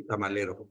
tamalero.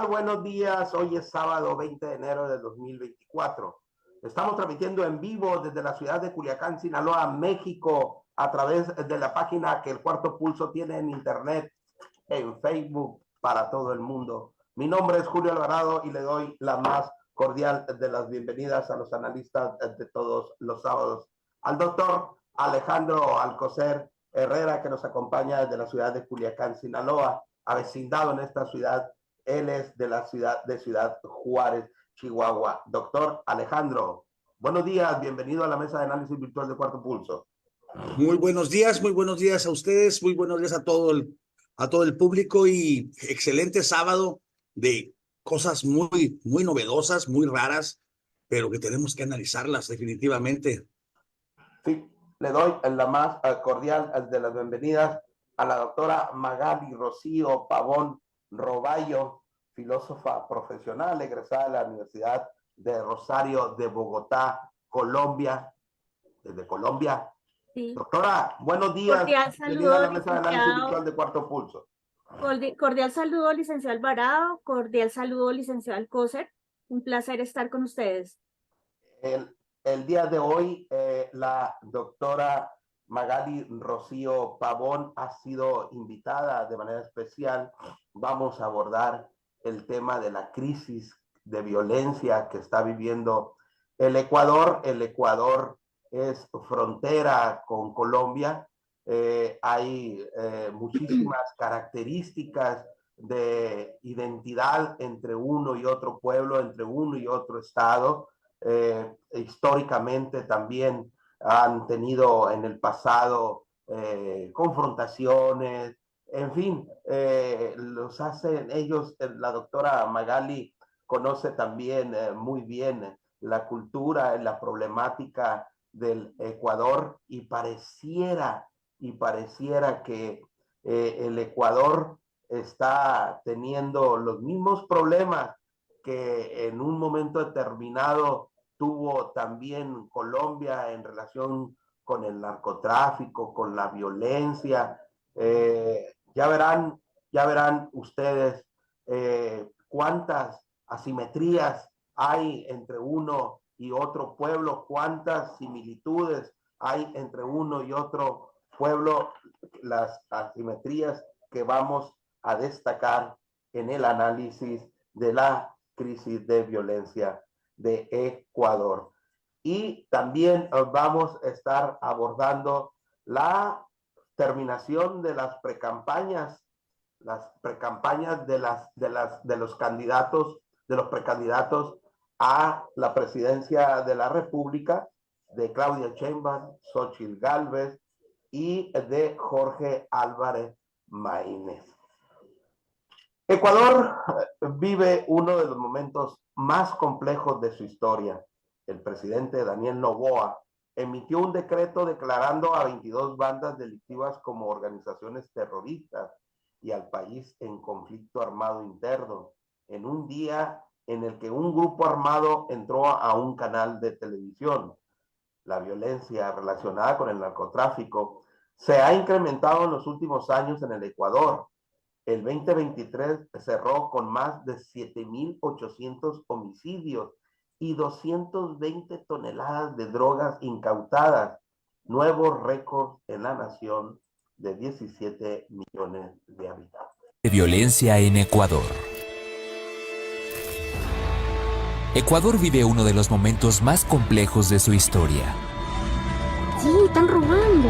Buenos días, hoy es sábado 20 de enero de 2024. Estamos transmitiendo en vivo desde la ciudad de Culiacán, Sinaloa, México, a través de la página que el Cuarto Pulso tiene en internet, en Facebook, para todo el mundo. Mi nombre es Julio Alvarado y le doy la más cordial de las bienvenidas a los analistas de todos los sábados. Al doctor Alejandro Alcocer Herrera, que nos acompaña desde la ciudad de Culiacán, Sinaloa, avecindado en esta ciudad. Él es de la ciudad de Ciudad Juárez, Chihuahua. Doctor Alejandro, buenos días, bienvenido a la mesa de análisis virtual de Cuarto Pulso. Muy buenos días a ustedes, muy buenos días a todo el público y excelente sábado de cosas muy novedosas, muy raras, pero que tenemos que analizarlas definitivamente. Sí, le doy la más cordial de las bienvenidas a la doctora Magali Rocío Pavón Roballo, filósofa profesional, egresada de la Universidad de Rosario de Bogotá, Colombia, desde Colombia. Sí. Doctora, buenos días. Cordial Bienvenida saludo, a la mesa de análisis virtual de Cuarto Pulso. Cordial saludo, licenciado Alvarado. Cordial saludo, licenciado Alcocer. Un placer estar con ustedes. El día de hoy, la doctora Magali Rocío Pavón ha sido invitada de manera especial. Vamos a abordar el tema de la crisis de violencia que está viviendo el Ecuador. El Ecuador es frontera con Colombia. Hay muchísimas características de identidad entre uno y otro pueblo, entre uno y otro estado. Históricamente también han tenido en el pasado confrontaciones, en fin, los hacen ellos. La doctora Magali conoce también muy bien la cultura, la problemática del Ecuador y pareciera que el Ecuador está teniendo los mismos problemas que en un momento determinado tuvo también Colombia en relación con el narcotráfico, con la violencia. Ya verán ustedes cuántas asimetrías hay entre uno y otro pueblo, cuántas similitudes hay entre uno y otro pueblo, las asimetrías que vamos a destacar en el análisis de la crisis de violencia de Ecuador. Y también vamos a estar abordando la terminación de las precampañas de los candidatos, de los precandidatos a la presidencia de la República, de Claudia Sheinbaum, Xóchitl Gálvez y de Jorge Álvarez Maínez. Ecuador vive uno de los momentos más complejos de su historia. El presidente Daniel Noboa emitió un decreto declarando a 22 bandas delictivas como organizaciones terroristas y al país en conflicto armado interno, en un día en el que un grupo armado entró a un canal de televisión. La violencia relacionada con el narcotráfico se ha incrementado en los últimos años en el Ecuador. El 2023 cerró con más de 7,800 homicidios y 220 toneladas de drogas incautadas, nuevos récords en la nación de 17 millones de habitantes. De violencia en Ecuador. Ecuador vive uno de los momentos más complejos de su historia. Sí, están robando.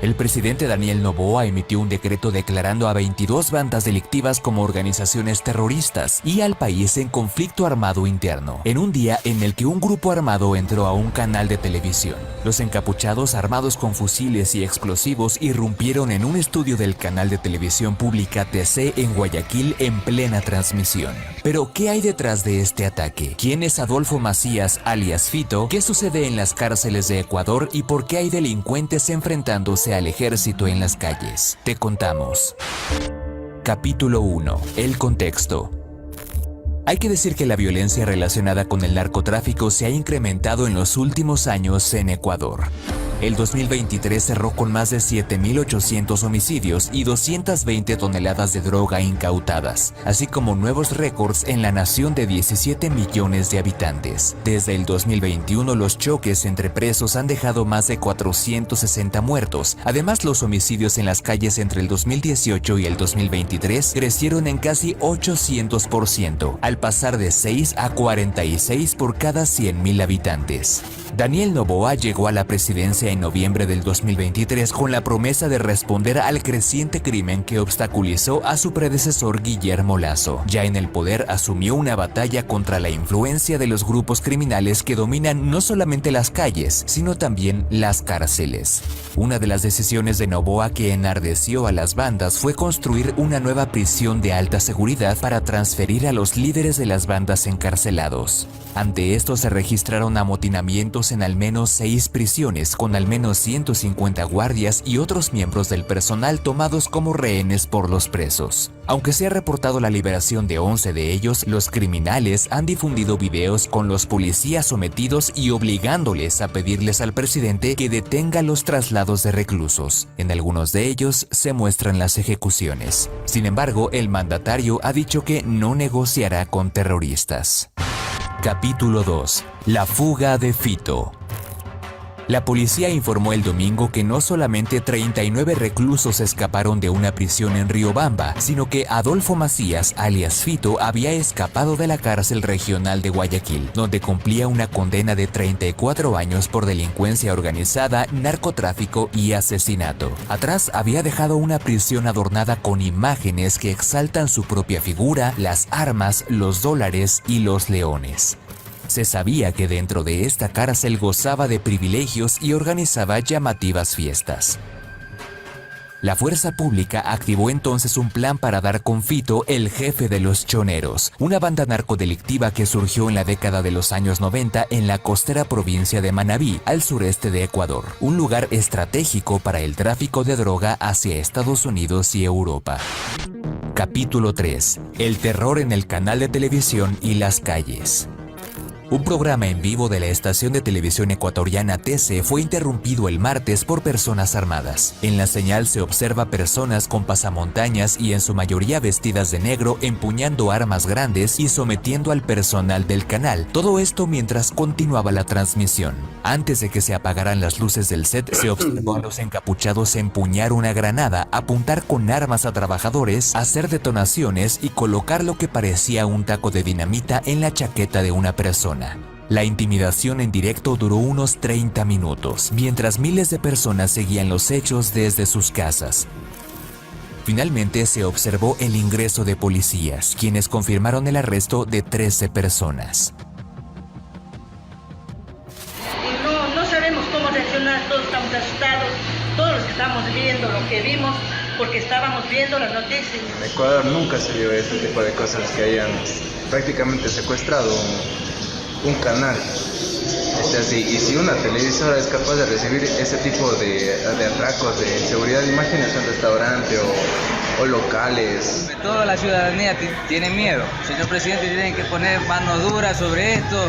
El presidente Daniel Noboa emitió un decreto declarando a 22 bandas delictivas como organizaciones terroristas y al país en conflicto armado interno, en un día en el que un grupo armado entró a un canal de televisión. Los encapuchados armados con fusiles y explosivos irrumpieron en un estudio del canal de televisión pública TC en Guayaquil en plena transmisión. Pero, ¿qué hay detrás de este ataque? ¿Quién es Adolfo Macías, alias Fito? ¿Qué sucede en las cárceles de Ecuador y por qué hay delincuentes enfrentándose al ejército en las calles? Te contamos. Capítulo 1. El contexto. Hay que decir que la violencia relacionada con el narcotráfico se ha incrementado en los últimos años en Ecuador. El 2023 cerró con más de 7.800 homicidios y 220 toneladas de droga incautadas, así como nuevos récords en la nación de 17 millones de habitantes. Desde el 2021 los choques entre presos han dejado más de 460 muertos. Además, los homicidios en las calles entre el 2018 y el 2023 crecieron en casi 800%, al pasar de 6 a 46 por cada 100.000 habitantes. Daniel Noboa llegó a la presidencia en noviembre del 2023 con la promesa de responder al creciente crimen que obstaculizó a su predecesor Guillermo Lasso. Ya en el poder asumió una batalla contra la influencia de los grupos criminales que dominan no solamente las calles, sino también las cárceles. Una de las decisiones de Noboa que enardeció a las bandas fue construir una nueva prisión de alta seguridad para transferir a los líderes de las bandas encarcelados. Ante esto se registraron amotinamientos en al menos 6 prisiones, con al menos 150 guardias y otros miembros del personal tomados como rehenes por los presos. Aunque se ha reportado la liberación de 11 de ellos, los criminales han difundido videos con los policías sometidos y obligándoles a pedirles al presidente que detenga los traslados de reclusos. En algunos de ellos se muestran las ejecuciones. Sin embargo, el mandatario ha dicho que no negociará con terroristas. Capítulo 2. La fuga de Fito. La policía informó el domingo que no solamente 39 reclusos escaparon de una prisión en Riobamba, sino que Adolfo Macías, alias Fito, había escapado de la cárcel regional de Guayaquil, donde cumplía una condena de 34 años por delincuencia organizada, narcotráfico y asesinato. Atrás había dejado una prisión adornada con imágenes que exaltan su propia figura, las armas, los dólares y los leones. Se sabía que dentro de esta cárcel gozaba de privilegios y organizaba llamativas fiestas. La fuerza pública activó entonces un plan para dar con Fito, el jefe de los choneros, una banda narcodelictiva que surgió en la década de los años 90 en la costera provincia de Manabí, al sureste de Ecuador, un lugar estratégico para el tráfico de droga hacia Estados Unidos y Europa. Capítulo 3. El terror en el canal de televisión y las calles. Un programa en vivo de la estación de televisión ecuatoriana TC fue interrumpido el martes por personas armadas. En la señal se observa personas con pasamontañas y en su mayoría vestidas de negro empuñando armas grandes y sometiendo al personal del canal. Todo esto mientras continuaba la transmisión. Antes de que se apagaran las luces del set, se observó a los encapuchados empuñar una granada, apuntar con armas a trabajadores, hacer detonaciones y colocar lo que parecía un taco de dinamita en la chaqueta de una persona. La intimidación en directo duró unos 30 minutos, mientras miles de personas seguían los hechos desde sus casas. Finalmente se observó el ingreso de policías, quienes confirmaron el arresto de 13 personas. No sabemos cómo reaccionar, todos estamos asustados, todos los que estamos viendo lo que vimos, porque estábamos viendo las noticias. En Ecuador nunca se vio este tipo de cosas, que hayan prácticamente secuestrado un canal. Y si una televisora es capaz de recibir ese tipo de atracos de seguridad, imagínate un restaurante o locales. Toda la ciudadanía tiene miedo. Señor presidente, tiene que poner mano dura sobre esto,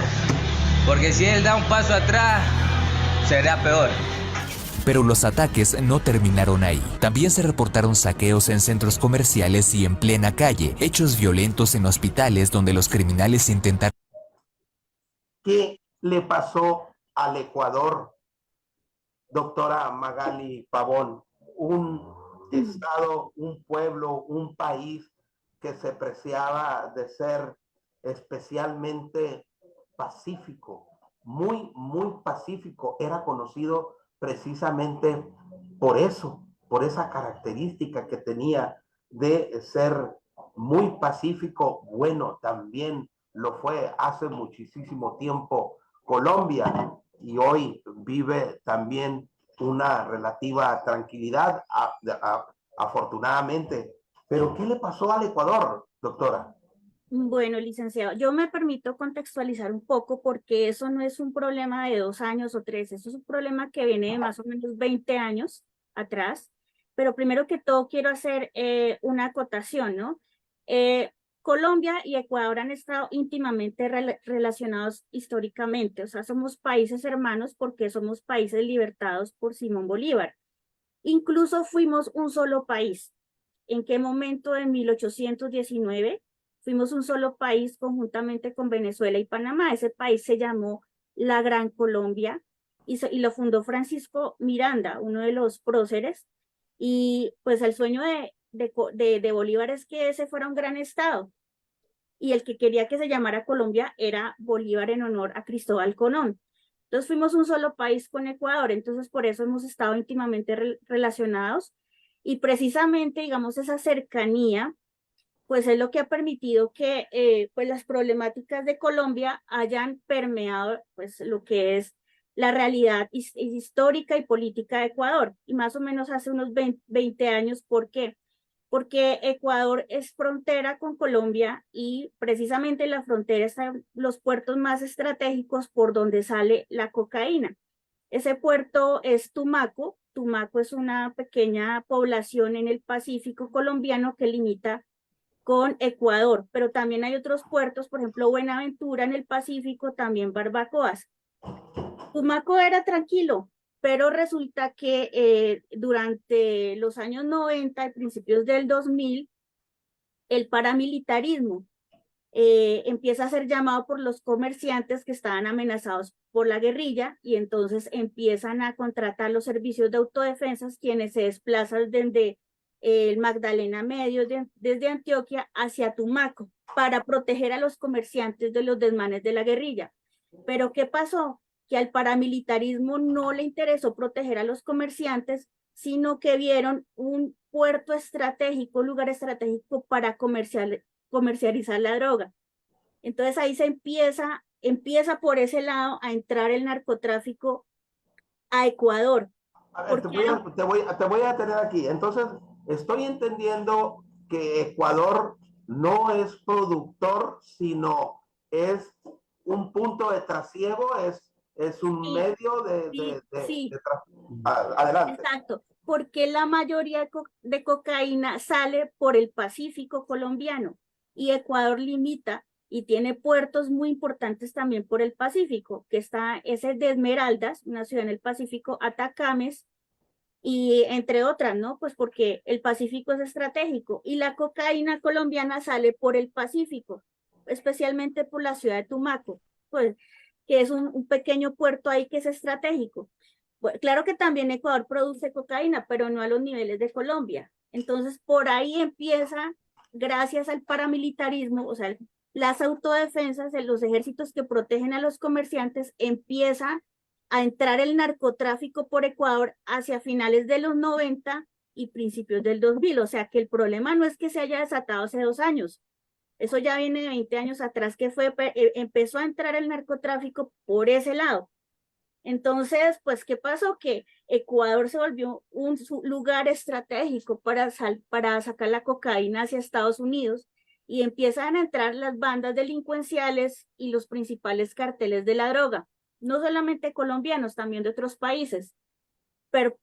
porque si él da un paso atrás, será peor. Pero los ataques no terminaron ahí. También se reportaron saqueos en centros comerciales y en plena calle, hechos violentos en hospitales donde los criminales intentaron ¿Qué le pasó al Ecuador, doctora Magali Pavón? Un estado, un pueblo, un país que se preciaba de ser especialmente pacífico, muy pacífico. Era conocido precisamente por eso, por esa característica que tenía de ser muy pacífico. Bueno, también lo fue hace muchísimo tiempo Colombia, y hoy vive también una relativa tranquilidad, afortunadamente. Pero ¿qué le pasó al Ecuador, doctora? Bueno, licenciado, yo me permito contextualizar un poco porque eso no es un problema de 2 años o 3, eso es un problema que viene de más o menos 20 años atrás. Pero primero que todo quiero hacer una acotación, ¿no? Colombia y Ecuador han estado íntimamente relacionados históricamente, o sea, somos países hermanos porque somos países libertados por Simón Bolívar. Incluso fuimos un solo país. ¿En qué momento? En 1819 fuimos un solo país conjuntamente con Venezuela y Panamá. Ese país se llamó la Gran Colombia y lo fundó Francisco Miranda, uno de los próceres. Y pues el sueño de Bolívar es que ese fuera un gran estado. Y el que quería que se llamara Colombia era Bolívar en honor a Cristóbal Colón. Entonces fuimos un solo país con Ecuador, entonces por eso hemos estado íntimamente relacionados, y precisamente, digamos, esa cercanía, pues es lo que ha permitido que pues las problemáticas de Colombia hayan permeado pues lo que es la realidad histórica y política de Ecuador, y más o menos hace unos 20 años. ¿Por qué? Porque Ecuador es frontera con Colombia y precisamente en la frontera están los puertos más estratégicos por donde sale la cocaína. Ese puerto es Tumaco. Tumaco es una pequeña población en el Pacífico colombiano que limita con Ecuador, pero también hay otros puertos, por ejemplo, Buenaventura en el Pacífico, también Barbacoas. Tumaco era tranquilo, pero resulta que durante los años 90 y principios del 2000, el paramilitarismo empieza a ser llamado por los comerciantes que estaban amenazados por la guerrilla, y entonces empiezan a contratar los servicios de autodefensas, quienes se desplazan desde el Magdalena Medio, desde Antioquia hacia Tumaco, para proteger a los comerciantes de los desmanes de la guerrilla. Pero ¿qué pasó? Que al paramilitarismo no le interesó proteger a los comerciantes, sino que vieron un puerto estratégico, un lugar estratégico para comercializar la droga. Entonces ahí se empieza por ese lado a entrar el narcotráfico a Ecuador. A ver, te voy a tener aquí. Entonces, estoy entendiendo que Ecuador no es productor, sino es un punto de trasiego, es un medio sí. Adelante. Exacto, porque la mayoría de cocaína sale por el Pacífico colombiano, y Ecuador limita y tiene puertos muy importantes también por el Pacífico, que está ese de Esmeraldas, una ciudad en el Pacífico, Atacames, y entre otras, ¿no? Pues porque el Pacífico es estratégico y la cocaína colombiana sale por el Pacífico, especialmente por la ciudad de Tumaco, pues que es un pequeño puerto ahí que es estratégico. Bueno, claro que también Ecuador produce cocaína, pero no a los niveles de Colombia. Entonces, por ahí empieza, gracias al paramilitarismo, o sea, las autodefensas, los ejércitos que protegen a los comerciantes, empieza a entrar el narcotráfico por Ecuador hacia finales de los 90 y principios del 2000. O sea, que el problema no es que se haya desatado hace 2 años. Eso ya viene de 20 años atrás, que empezó a entrar el narcotráfico por ese lado. Entonces, pues, ¿qué pasó? Que Ecuador se volvió un lugar estratégico para sacar la cocaína hacia Estados Unidos, y empiezan a entrar las bandas delincuenciales y los principales carteles de la droga, no solamente colombianos, también de otros países, pero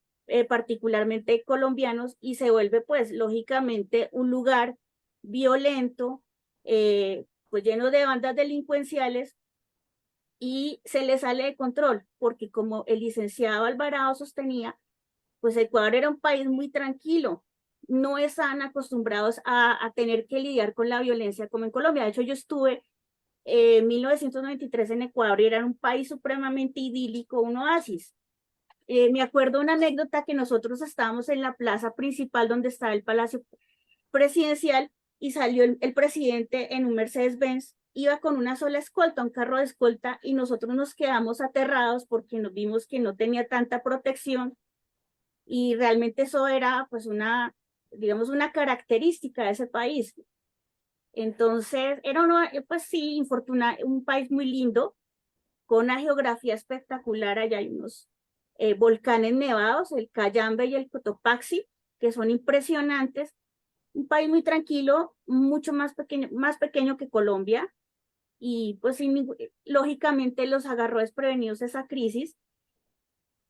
particularmente colombianos, y se vuelve, pues, lógicamente un lugar violento, pues lleno de bandas delincuenciales, y se le sale de control, porque como el licenciado Alvarado sostenía, pues Ecuador era un país muy tranquilo, no están acostumbrados a tener que lidiar con la violencia como en Colombia. De hecho, yo estuve en 1993 en Ecuador era un país supremamente idílico, un oasis. Me acuerdo una anécdota que nosotros estábamos en la plaza principal donde estaba el Palacio Presidencial y salió el presidente en un Mercedes-Benz, iba con una sola escolta, un carro de escolta, y nosotros nos quedamos aterrados porque nos vimos que no tenía tanta protección y realmente eso era pues una, digamos, una característica de ese país. Entonces, era pues sí, un país muy lindo, con una geografía espectacular. Allá hay unos volcanes nevados, el Cayambe y el Cotopaxi, que son impresionantes. Un país muy tranquilo, mucho más pequeño que Colombia, y pues lógicamente los agarró desprevenidos esa crisis.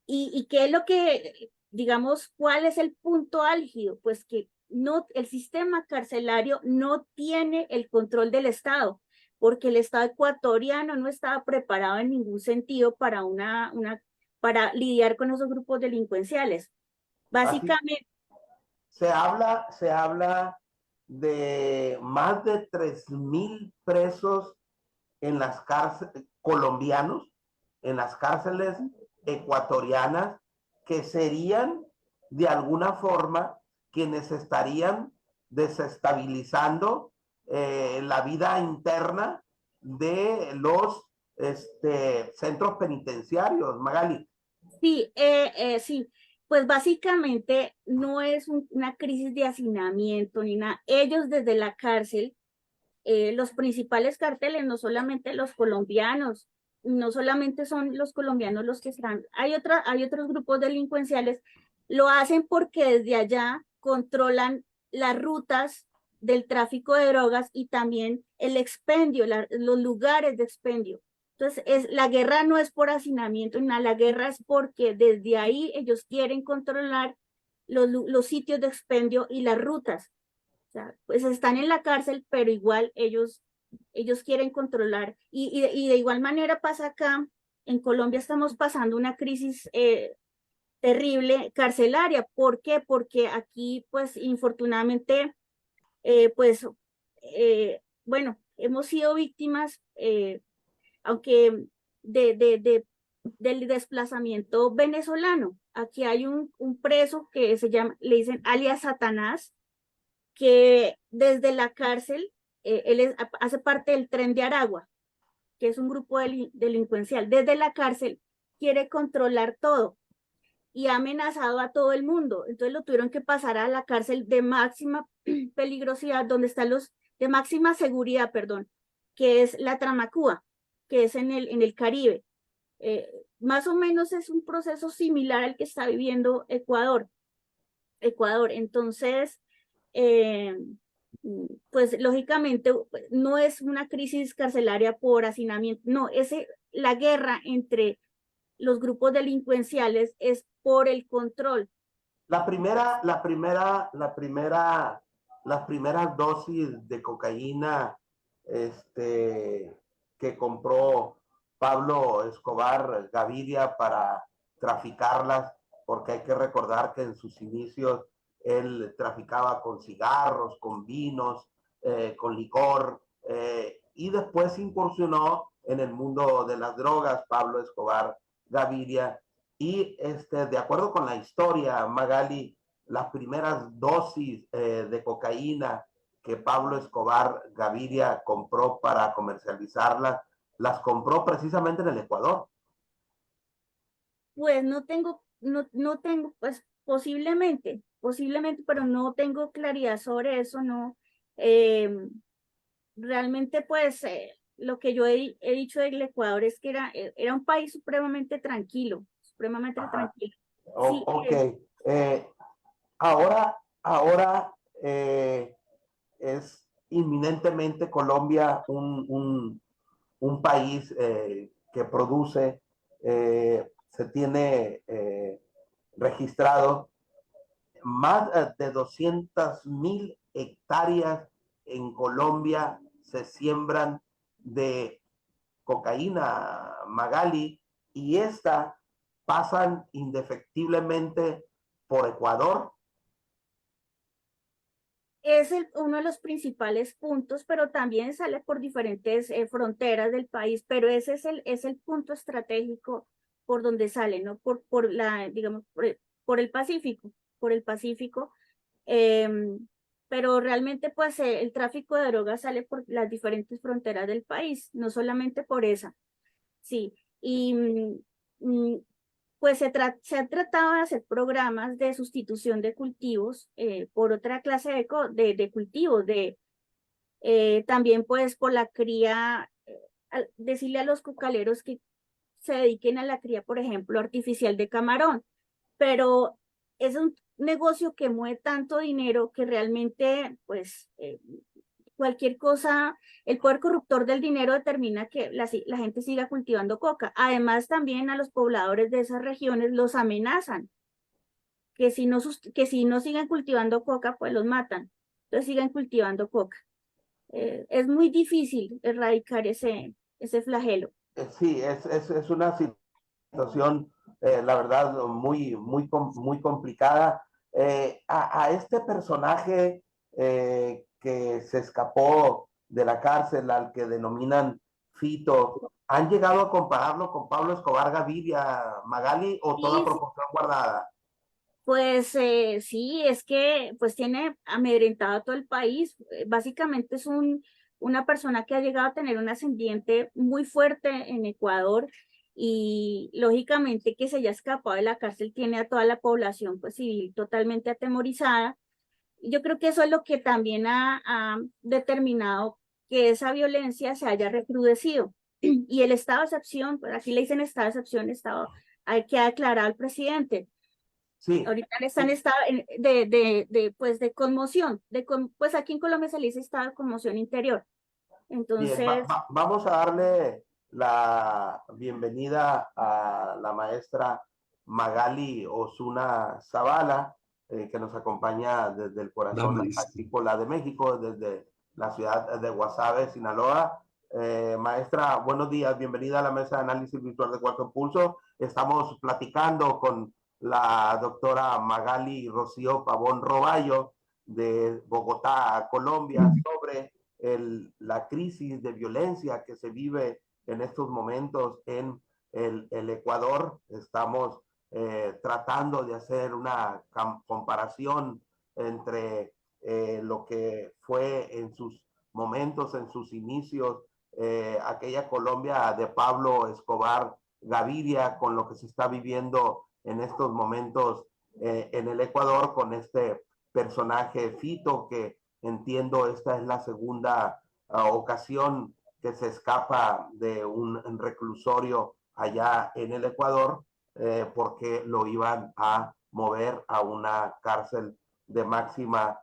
¿Y qué es lo que, digamos, cuál es el punto álgido? Pues que no, el sistema carcelario no tiene el control del Estado, porque el Estado ecuatoriano no estaba preparado en ningún sentido para para lidiar con esos grupos delincuenciales. Básicamente, se habla de más de 3.000 presos en las cárceles colombianos, en las cárceles ecuatorianas, que serían de alguna forma quienes estarían desestabilizando la vida interna de los centros penitenciarios, Magali. sí, sí, pues básicamente no es una crisis de hacinamiento ni nada. Ellos desde la cárcel, los principales carteles, no solamente los colombianos, no solamente son los colombianos los que están, hay otros grupos delincuenciales, lo hacen porque desde allá controlan las rutas del tráfico de drogas y también el expendio, los lugares de expendio. Entonces, la guerra no es por hacinamiento, nada, la guerra es porque desde ahí ellos quieren controlar los sitios de expendio y las rutas. O sea, pues están en la cárcel, pero igual ellos quieren controlar. Y de igual manera pasa acá, en Colombia estamos pasando una crisis terrible carcelaria. ¿Por qué? Porque aquí, pues, infortunadamente, pues, bueno, hemos sido víctimas, aunque del desplazamiento venezolano. Aquí hay un preso que se llama, le dicen alias Satanás, que desde la cárcel, hace parte del Tren de Aragua, que es un grupo delincuencial. Desde la cárcel quiere controlar todo y ha amenazado a todo el mundo. Entonces lo tuvieron que pasar a la cárcel de máxima peligrosidad, donde están de máxima seguridad, perdón, que es la Tramacúa, que es en el Caribe. Más o menos es un proceso similar al que está viviendo Ecuador. Entonces, pues lógicamente no es una crisis carcelaria por hacinamiento, no, la guerra entre los grupos delincuenciales es por el control. Las primeras dosis de cocaína que compró Pablo Escobar Gaviria para traficarlas, porque hay que recordar que en sus inicios él traficaba con cigarros, con vinos, con licor, y después incursionó en el mundo de las drogas, Pablo Escobar Gaviria. Y de acuerdo con la historia, Magali, las primeras dosis de cocaína que Pablo Escobar Gaviria compró para comercializarlas, las compró precisamente en el Ecuador. Pues no tengo, pues posiblemente, pero no tengo claridad sobre eso, no. Realmente, pues, lo que yo he dicho del Ecuador es que era un país supremamente tranquilo, supremamente tranquilo. Sí, Ok. Ahora es inminentemente Colombia un país que produce, se tiene registrado más de 200.000 hectáreas en Colombia se siembran de cocaína, Magali, y esta pasan indefectiblemente por Ecuador. es uno de los principales puntos, pero también sale por diferentes fronteras del país, pero ese es el punto estratégico por donde sale, ¿no? Por la, digamos, por por el Pacífico. Pero realmente, pues, el tráfico de drogas sale por las diferentes fronteras del país, no solamente por esa, sí. Y pues se han tratado de hacer programas de sustitución de cultivos por otra clase de cultivos, también pues por la cría, decirle a los cucaleros que se dediquen a la cría, por ejemplo, artificial de camarón, pero es un negocio que mueve tanto dinero que realmente pues cualquier cosa, el poder corruptor del dinero determina que la gente siga cultivando coca. Además, también a los pobladores de esas regiones los amenazan, que si no siguen cultivando coca, pues los matan. Entonces sigan cultivando coca. Es muy difícil erradicar ese flagelo. Sí, es una situación, la verdad, muy complicada. A este personaje que se escapó de la cárcel, al que denominan Fito, ¿han llegado a compararlo con Pablo Escobar Gaviria, Magali, o toda Sí, sí, proporción guardada? pues sí, es que pues tiene amedrentado a todo el país. Básicamente es una persona que ha llegado a tener un ascendiente muy fuerte en Ecuador y lógicamente que se haya escapado de la cárcel tiene a toda la población pues civil totalmente atemorizada. Yo creo que eso es lo que también ha determinado que esa violencia se haya recrudecido. Y el estado de excepción, pues aquí le dicen estado de excepción, hay que declarar al presidente. Sí, Ahorita están en estado pues de conmoción, pues aquí en Colombia se le dice estado de conmoción interior. bien, Entonces, vamos a darle la bienvenida a la maestra Magali Osuna Zavala, que nos acompaña desde el corazón agrícola de México, desde la ciudad de Guasave, Sinaloa. Maestra, buenos días, bienvenida a la mesa de análisis virtual de Cuarto Pulso. Estamos platicando con la doctora Magali Rocío Pavón Roballo de Bogotá, Colombia, sobre la crisis de violencia que se vive en estos momentos en el Ecuador. Estamos tratando de hacer una comparación entre lo que fue en sus momentos, en sus inicios, aquella Colombia de Pablo Escobar Gaviria, con lo que se está viviendo en estos momentos en el Ecuador, con este personaje Fito, que entiendo esta es la segunda ocasión que se escapa de un reclusorio allá en el Ecuador, porque lo iban a mover a una cárcel de máxima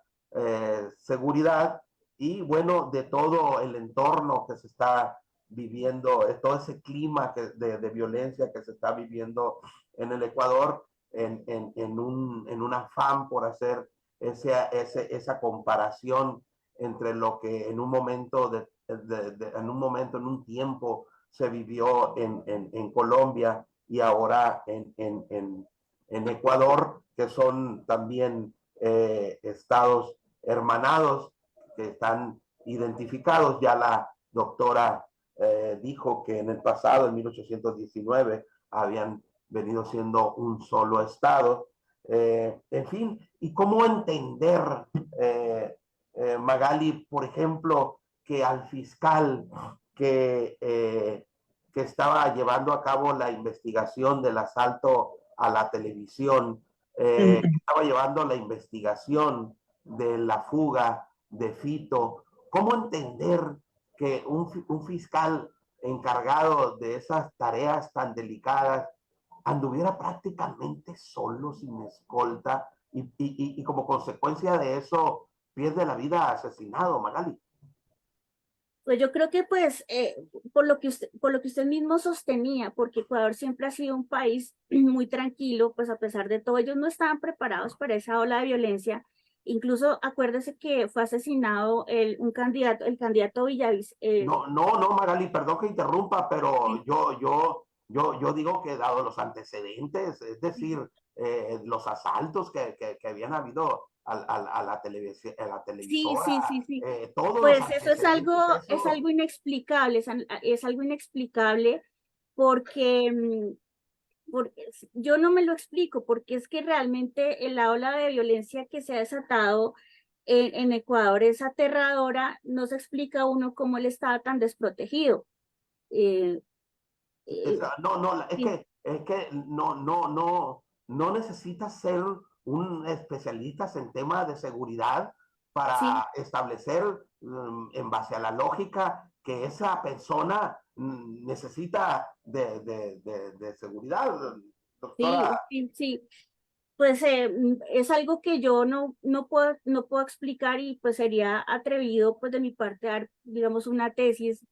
seguridad. Y bueno, de todo el entorno que se está viviendo, todo ese clima de violencia que se está viviendo en el Ecuador, en un afán por hacer esa comparación entre lo que en un momento, en un tiempo se vivió en Colombia y ahora en Ecuador, que son también estados hermanados que están identificados. Ya la doctora dijo que en el pasado, en 1819, habían venido siendo un solo estado. En fin, y cómo entender, Magali, por ejemplo, que al fiscal que estaba llevando a cabo la investigación del asalto a la televisión, que estaba llevando la investigación de la fuga de Fito, ¿cómo entender que un fiscal encargado de esas tareas tan delicadas anduviera prácticamente solo, sin escolta, y como consecuencia de eso pierde la vida asesinado, Magali? pues yo creo que pues por lo que usted mismo sostenía, porque Ecuador siempre ha sido un país muy tranquilo, pues a pesar de todo, ellos no estaban preparados para esa ola de violencia. Incluso acuérdese que fue asesinado el candidato Villavis. No, Magali, perdón que interrumpa, pero yo Yo digo que dado los antecedentes, es decir, los asaltos que habían habido a la televisión, a la Sí, televisora, sí, sí, sí. todos los Pues eso antecedentes, es eso, algo inexplicable, es algo inexplicable porque yo no me lo explico, porque es que realmente la ola de violencia que se ha desatado en Ecuador es aterradora, no se explica uno cómo él estaba tan desprotegido. Eh, eh, es sí, que no necesitas ser un especialista en temas de seguridad sí, para establecer, en base a la lógica, que esa persona necesita de seguridad, sí, doctora. sí, sí. Pues es algo que yo no puedo explicar y pues sería atrevido pues de mi parte dar, digamos, una tesis.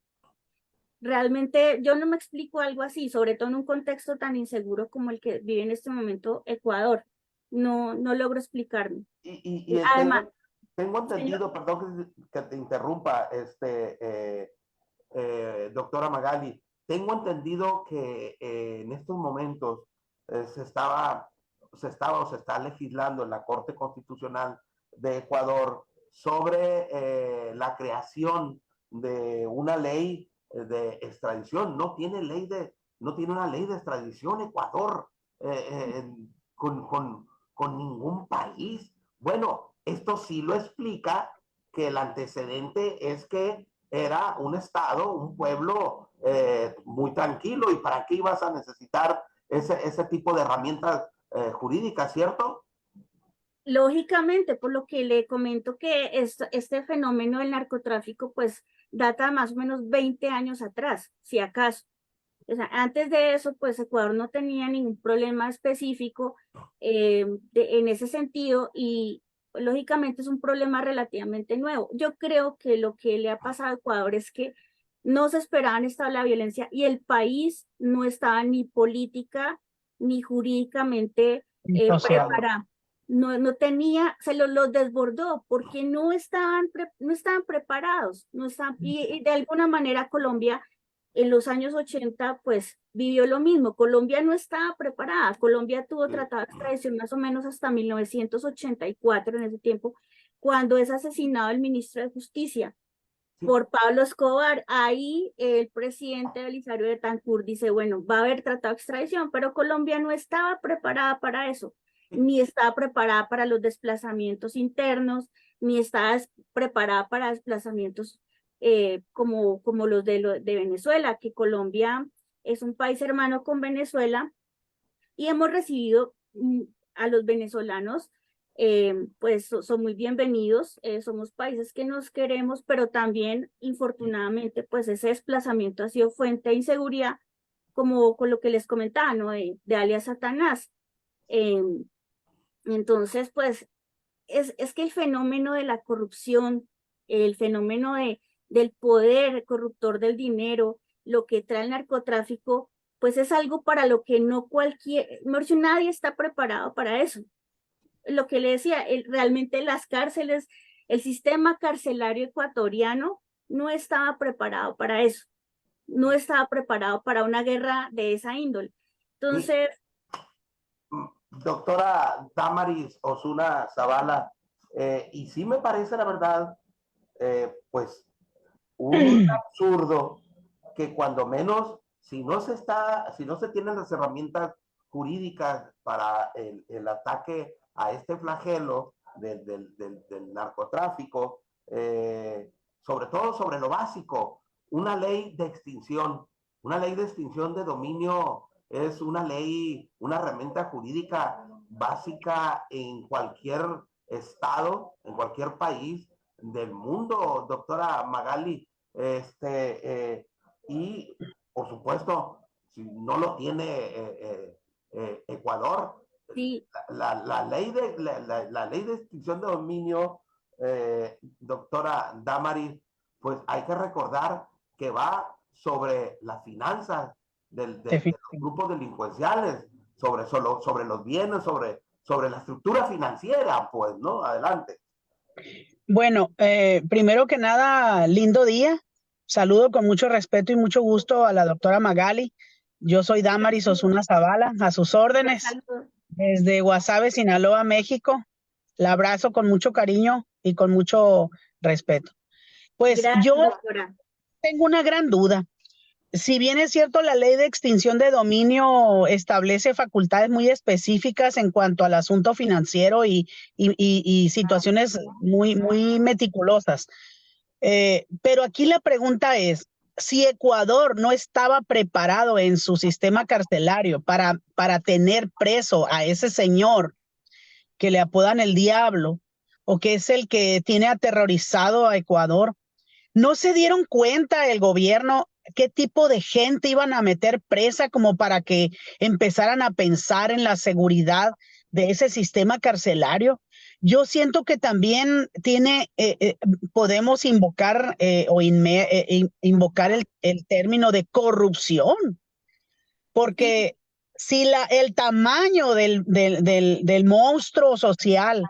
Realmente yo no me explico algo así, sobre todo en un contexto tan inseguro como el que vive en este momento Ecuador. No logro explicarme. Además, Tengo señor, entendido, perdón que te interrumpa, doctora Magali, tengo entendido que en estos momentos se está legislando en la Corte Constitucional de Ecuador sobre la creación de una ley de extradición. No tiene una ley de extradición Ecuador eh, eh, con, con, con ningún país. Bueno, esto sí lo explica que el antecedente es que era un estado, un pueblo muy tranquilo, y para qué ibas a necesitar ese tipo de herramientas jurídicas, ¿cierto? lógicamente, por lo que le comento que este fenómeno del narcotráfico pues data más o menos 20 años atrás, si acaso. O sea, antes de eso, pues Ecuador no tenía ningún problema específico en ese sentido y lógicamente es un problema relativamente nuevo. Yo creo que lo que le ha pasado a Ecuador es que no se esperaban esta la violencia y el país no estaba ni política ni jurídicamente Social. preparado. No tenía, los desbordó porque no estaban preparados, no estaban, y de alguna manera Colombia en los años 80, pues vivió lo mismo. Colombia no estaba preparada. Colombia tuvo tratado de extradición más o menos hasta 1984, en ese tiempo, cuando es asesinado el ministro de Justicia por Pablo Escobar. Ahí el presidente Belisario Betancur dice, bueno, va a haber tratado de extradición, pero Colombia no estaba preparada para eso, ni estaba preparada para los desplazamientos internos, ni estaba preparada para desplazamientos como los de Venezuela, que Colombia es un país hermano con Venezuela y hemos recibido a los venezolanos, pues son muy bienvenidos, somos países que nos queremos, pero también, infortunadamente, pues ese desplazamiento ha sido fuente de inseguridad, como con lo que les comentaba, ¿no? De alias Satanás. Entonces, pues, es que el fenómeno de la corrupción, el fenómeno del poder corruptor del dinero, lo que trae el narcotráfico, pues es algo para lo que no nadie está preparado para eso. Lo que le decía, realmente las cárceles, el sistema carcelario ecuatoriano no estaba preparado para eso, no estaba preparado para una guerra de esa índole. Entonces, Doctora Damaris Osuna Zavala, y sí me parece, la verdad, pues un absurdo que cuando menos, si no se tienen las herramientas jurídicas para el ataque a este flagelo del narcotráfico, sobre todo sobre lo básico, una ley de extinción de dominio es una ley, una herramienta jurídica básica en cualquier estado, en cualquier país del mundo, doctora Magali. Y por supuesto, si no lo tiene Ecuador, sí, la ley de extinción de dominio, doctora Damaris, pues hay que recordar que va sobre las finanzas de los grupos delincuenciales, sobre los bienes, sobre la estructura financiera, pues, ¿no? Adelante. Bueno, primero que nada, lindo día. Saludo con mucho respeto y mucho gusto a la doctora Magali. Yo soy Damaris Osuna Zavala, a sus órdenes, Saludos. desde Guasave, Sinaloa, México. La abrazo con mucho cariño y con mucho respeto. Pues Gracias, yo doctora. tengo una gran duda. Si bien es cierto, la ley de extinción de dominio establece facultades muy específicas en cuanto al asunto financiero y situaciones muy meticulosas. Pero aquí la pregunta es, si Ecuador no estaba preparado en su sistema carcelario para tener preso a ese señor que le apodan el diablo, o que es el que tiene aterrorizado a Ecuador, ¿no se dieron cuenta el gobierno qué tipo de gente iban a meter presa como para que empezaran a pensar en la seguridad de ese sistema carcelario? Yo siento que también podemos invocar invocar el término de corrupción, porque si el tamaño del monstruo social,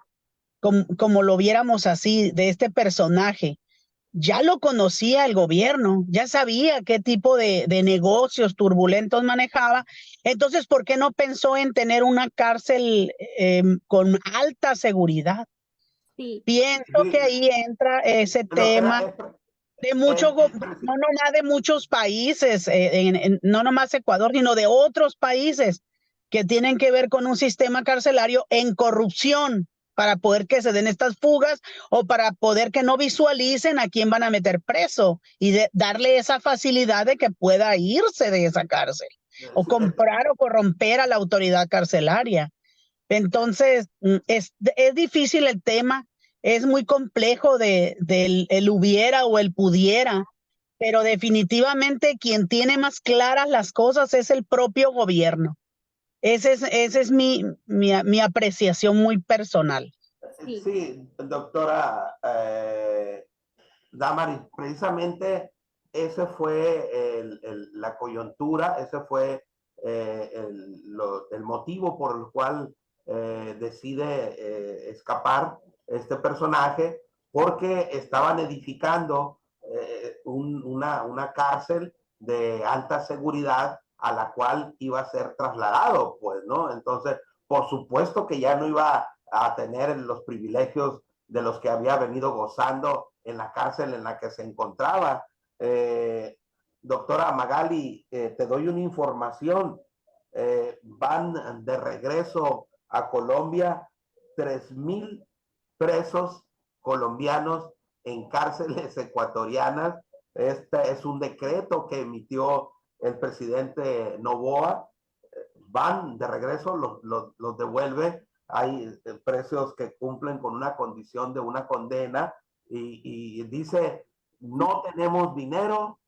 como lo viéramos así, de este personaje, ya lo conocía el gobierno, ya sabía qué tipo de negocios turbulentos manejaba. Entonces, ¿por qué no pensó en tener una cárcel con alta seguridad? Sí. Pienso que ahí entra ese tema de no nomás de muchos países, no nomás Ecuador, sino de otros países que tienen que ver con un sistema carcelario en corrupción, para poder que se den estas fugas o para poder que no visualicen a quién van a meter preso y darle esa facilidad de que pueda irse de esa cárcel o comprar o corromper a la autoridad carcelaria. Entonces, es difícil el tema, es muy complejo el hubiera o el pudiera, pero definitivamente quien tiene más claras las cosas es el propio gobierno. Esa es mi apreciación muy personal. Sí, doctora Damaris, precisamente ese fue la coyuntura, ese fue el motivo por el cual decide escapar este personaje, porque estaban edificando una cárcel de alta seguridad a la cual iba a ser trasladado, pues, ¿no? Entonces, por supuesto que ya no iba a tener los privilegios de los que había venido gozando en la cárcel en la que se encontraba. Doctora Magali, te doy una información. Van de regreso a Colombia 3,000 presos colombianos en cárceles ecuatorianas. Este es un decreto que emitió el presidente Noboa. Van de regreso, los devuelve. Hay presos que cumplen con una condición de una condena y dice, no tenemos dinero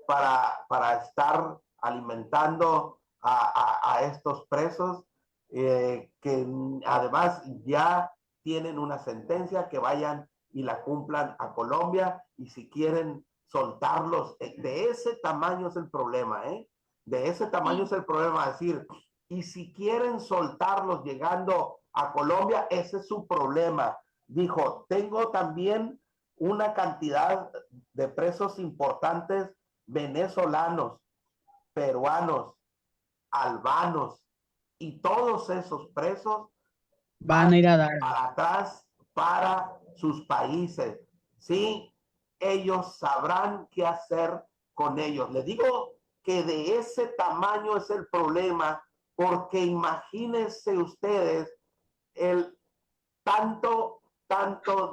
para estar alimentando a estos presos, que además ya tienen una sentencia, que vayan y la cumplan a Colombia, y si quieren soltarlos, de ese tamaño es el problema, de ese tamaño es el problema, decir, y si quieren soltarlos llegando a Colombia, ese es su problema. Dijo, tengo también una cantidad de presos importantes venezolanos, peruanos, albanos, y todos esos presos van a ir a dar para atrás para sus países. Sí, ellos sabrán qué hacer con ellos. Les digo que de ese tamaño es el problema, porque imagínense ustedes el tanto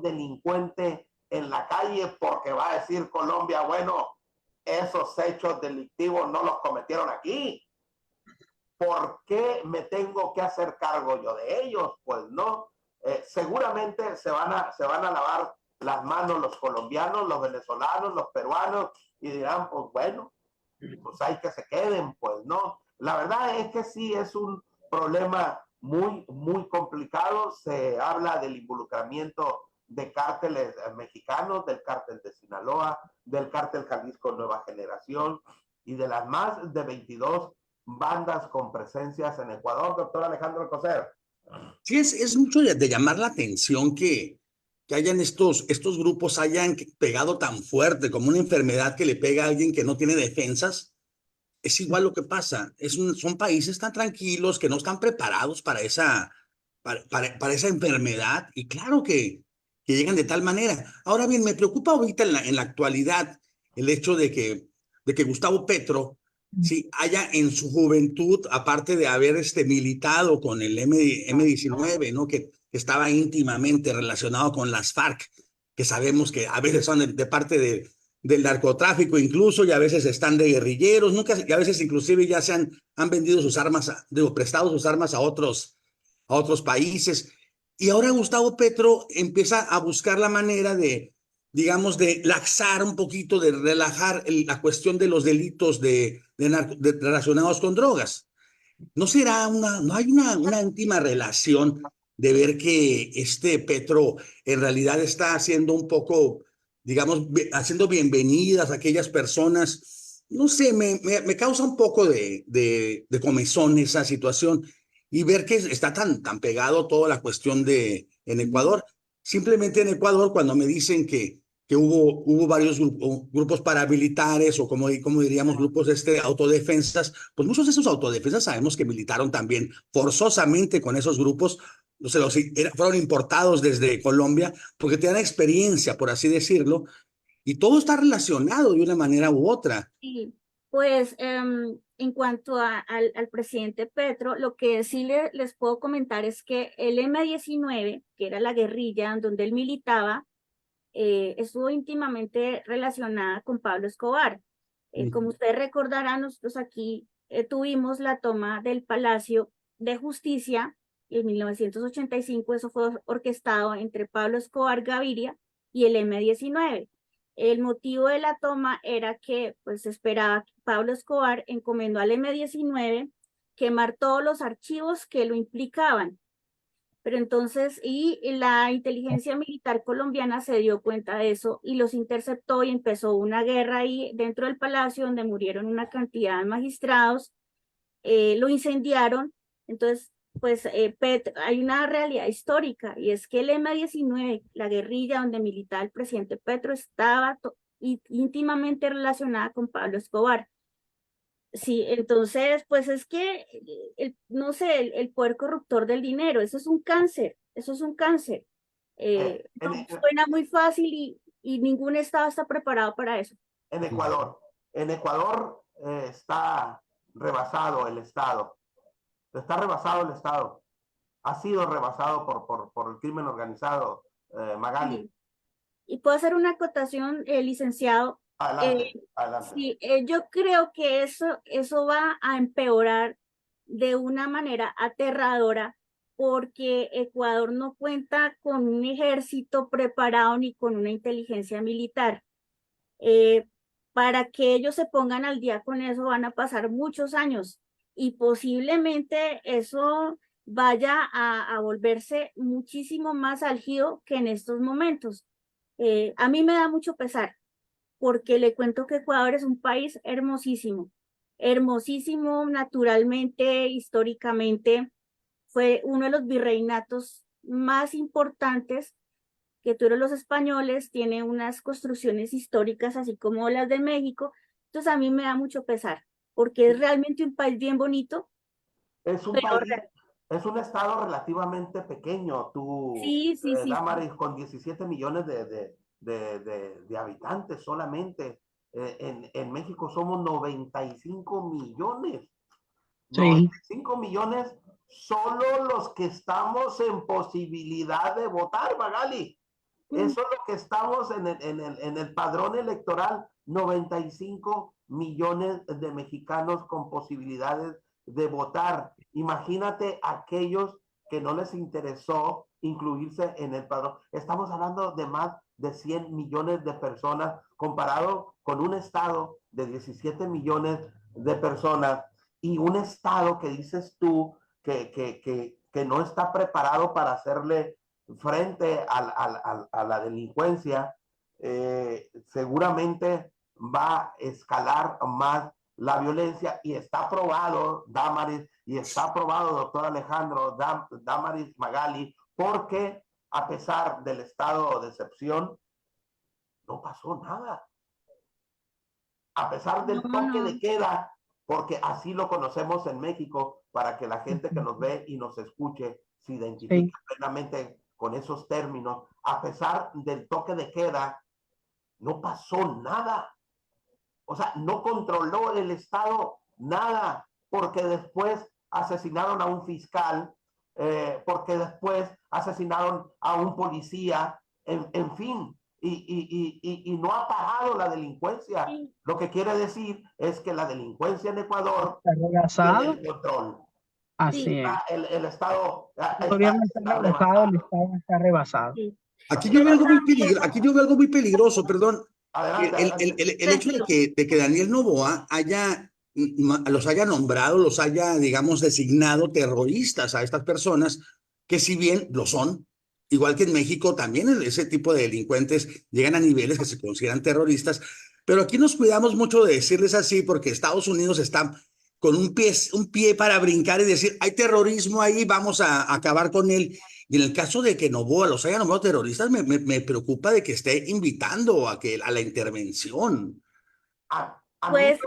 delincuente en la calle, porque va a decir Colombia, bueno, esos hechos delictivos no los cometieron aquí. ¿Por qué me tengo que hacer cargo yo de ellos? Pues no. Seguramente se van a lavar las manos los colombianos, los venezolanos, los peruanos, y dirán, pues bueno, pues hay que se queden, pues no. La verdad es que sí es un problema muy complicado. Se habla del involucramiento de cárteles mexicanos, del cártel de Sinaloa, del cártel Jalisco Nueva Generación y de las más de 22 bandas con presencias en Ecuador. Doctor Alejandro Alcocer. Sí, es mucho de llamar la atención que hayan estos grupos hayan pegado tan fuerte como una enfermedad que le pega a alguien que no tiene defensas, es igual lo que pasa. Son países tan tranquilos que no están preparados para para esa enfermedad, y claro que llegan de tal manera. Ahora bien, me preocupa ahorita en la actualidad el hecho de que Gustavo Petro, sí, haya en su juventud, aparte de haber militado con el M19, ¿no? Que estaba íntimamente relacionado con las FARC, que sabemos que a veces son de parte del narcotráfico incluso, y a veces están de guerrilleros, y a veces inclusive ya han vendido sus armas, prestado sus armas a otros países. Y ahora Gustavo Petro empieza a buscar la manera digamos, de laxar un poquito, de relajar la cuestión de los delitos relacionados con drogas. ¿No hay una íntima relación de ver que Petro en realidad está haciendo un poco, digamos, haciendo bienvenidas a aquellas personas? No sé, me causa un poco de comezón esa situación, y ver que está tan pegado toda la cuestión en Ecuador. Simplemente en Ecuador, cuando me dicen que hubo varios grupos paramilitares, o como diríamos, grupos de autodefensas, pues muchos de esos autodefensas sabemos que militaron también forzosamente con esos grupos, o sea, fueron importados desde Colombia porque tenían experiencia, por así decirlo, y todo está relacionado de una manera u otra. Sí, pues en cuanto al presidente Petro, lo que sí les puedo comentar es que el M19, que era la guerrilla en donde él militaba, estuvo íntimamente relacionada con Pablo Escobar. Como ustedes recordarán, nosotros aquí tuvimos la toma del Palacio de Justicia en 1985. Eso fue orquestado entre Pablo Escobar Gaviria y el M19. El motivo de la toma era que pues esperaba que Pablo Escobar encomendó al M19 quemar todos los archivos que lo implicaban. Pero entonces, y la inteligencia militar colombiana se dio cuenta de eso y los interceptó, y empezó una guerra ahí dentro del palacio donde murieron una cantidad de magistrados, lo incendiaron. Entonces, pues hay una realidad histórica, y es que el M19, la guerrilla donde militaba el presidente Petro, estaba íntimamente relacionada con Pablo Escobar. Sí, entonces, pues es que, no sé, el poder corruptor del dinero, eso es un cáncer, eso es un cáncer. Suena muy fácil, y ningún estado está preparado para eso. En Ecuador está rebasado el Estado. Está rebasado el Estado. Ha sido rebasado por el crimen organizado, Magali. Sí. Y puedo hacer una acotación, licenciado. Adelante, adelante. Sí, yo creo que eso va a empeorar de una manera aterradora, porque Ecuador no cuenta con un ejército preparado ni con una inteligencia militar. Para que ellos se pongan al día con eso van a pasar muchos años, y posiblemente eso vaya a volverse muchísimo más álgido que en estos momentos. A mí me da mucho pesar, porque le cuento que Ecuador es un país hermosísimo, hermosísimo naturalmente, históricamente. Fue uno de los virreinatos más importantes que tuvieron los españoles, tiene unas construcciones históricas así como las de México. Entonces a mí me da mucho pesar, porque es realmente un país bien bonito. Es un país, es un estado relativamente pequeño, Sí, Damaris, con 17 millones de habitantes solamente. En México somos 95 millones. Sí. 95 millones solo los que estamos en posibilidad de votar, Magali. Eso es lo que estamos en el padrón electoral, 95 millones de mexicanos con posibilidades de votar. Imagínate aquellos que no les interesó incluirse en el padrón. Estamos hablando de más de 100 millones de personas, comparado con un estado de 17 millones de personas, y un estado que dices tú que no está preparado para hacerle frente a la delincuencia. Seguramente va a escalar más la violencia, y está probado, Damaris, y está probado, doctor Alejandro, Damaris, Magali, porque a pesar del estado de excepción, no pasó nada. A pesar del toque de queda, porque así lo conocemos en México, para que la gente que nos ve y nos escuche se identifique plenamente con esos términos. A pesar del toque de queda, no pasó nada. O sea, no controló el Estado nada, porque después asesinaron a un fiscal, porque después asesinaron a un policía, en fin, y no ha parado la delincuencia. Sí. Lo que quiere decir es que la delincuencia en Ecuador Está rebasado. tiene el control. Así Sí. es. El Estado El gobierno está rebasado, el Estado está rebasado. Sí. Aquí yo veo algo muy aquí yo veo algo muy peligroso, perdón. Adelante, El hecho de que Daniel Noboa los haya nombrado, los haya, digamos, designado terroristas a estas personas, que si bien lo son, igual que en México, también ese tipo de delincuentes llegan a niveles que se consideran terroristas, pero aquí nos cuidamos mucho de decirles así porque Estados Unidos está con un pie para brincar y decir, hay terrorismo ahí, vamos a acabar con él. Y en el caso de que Noboa los haya nombrado terroristas, me preocupa de que esté invitando a la intervención. Pues,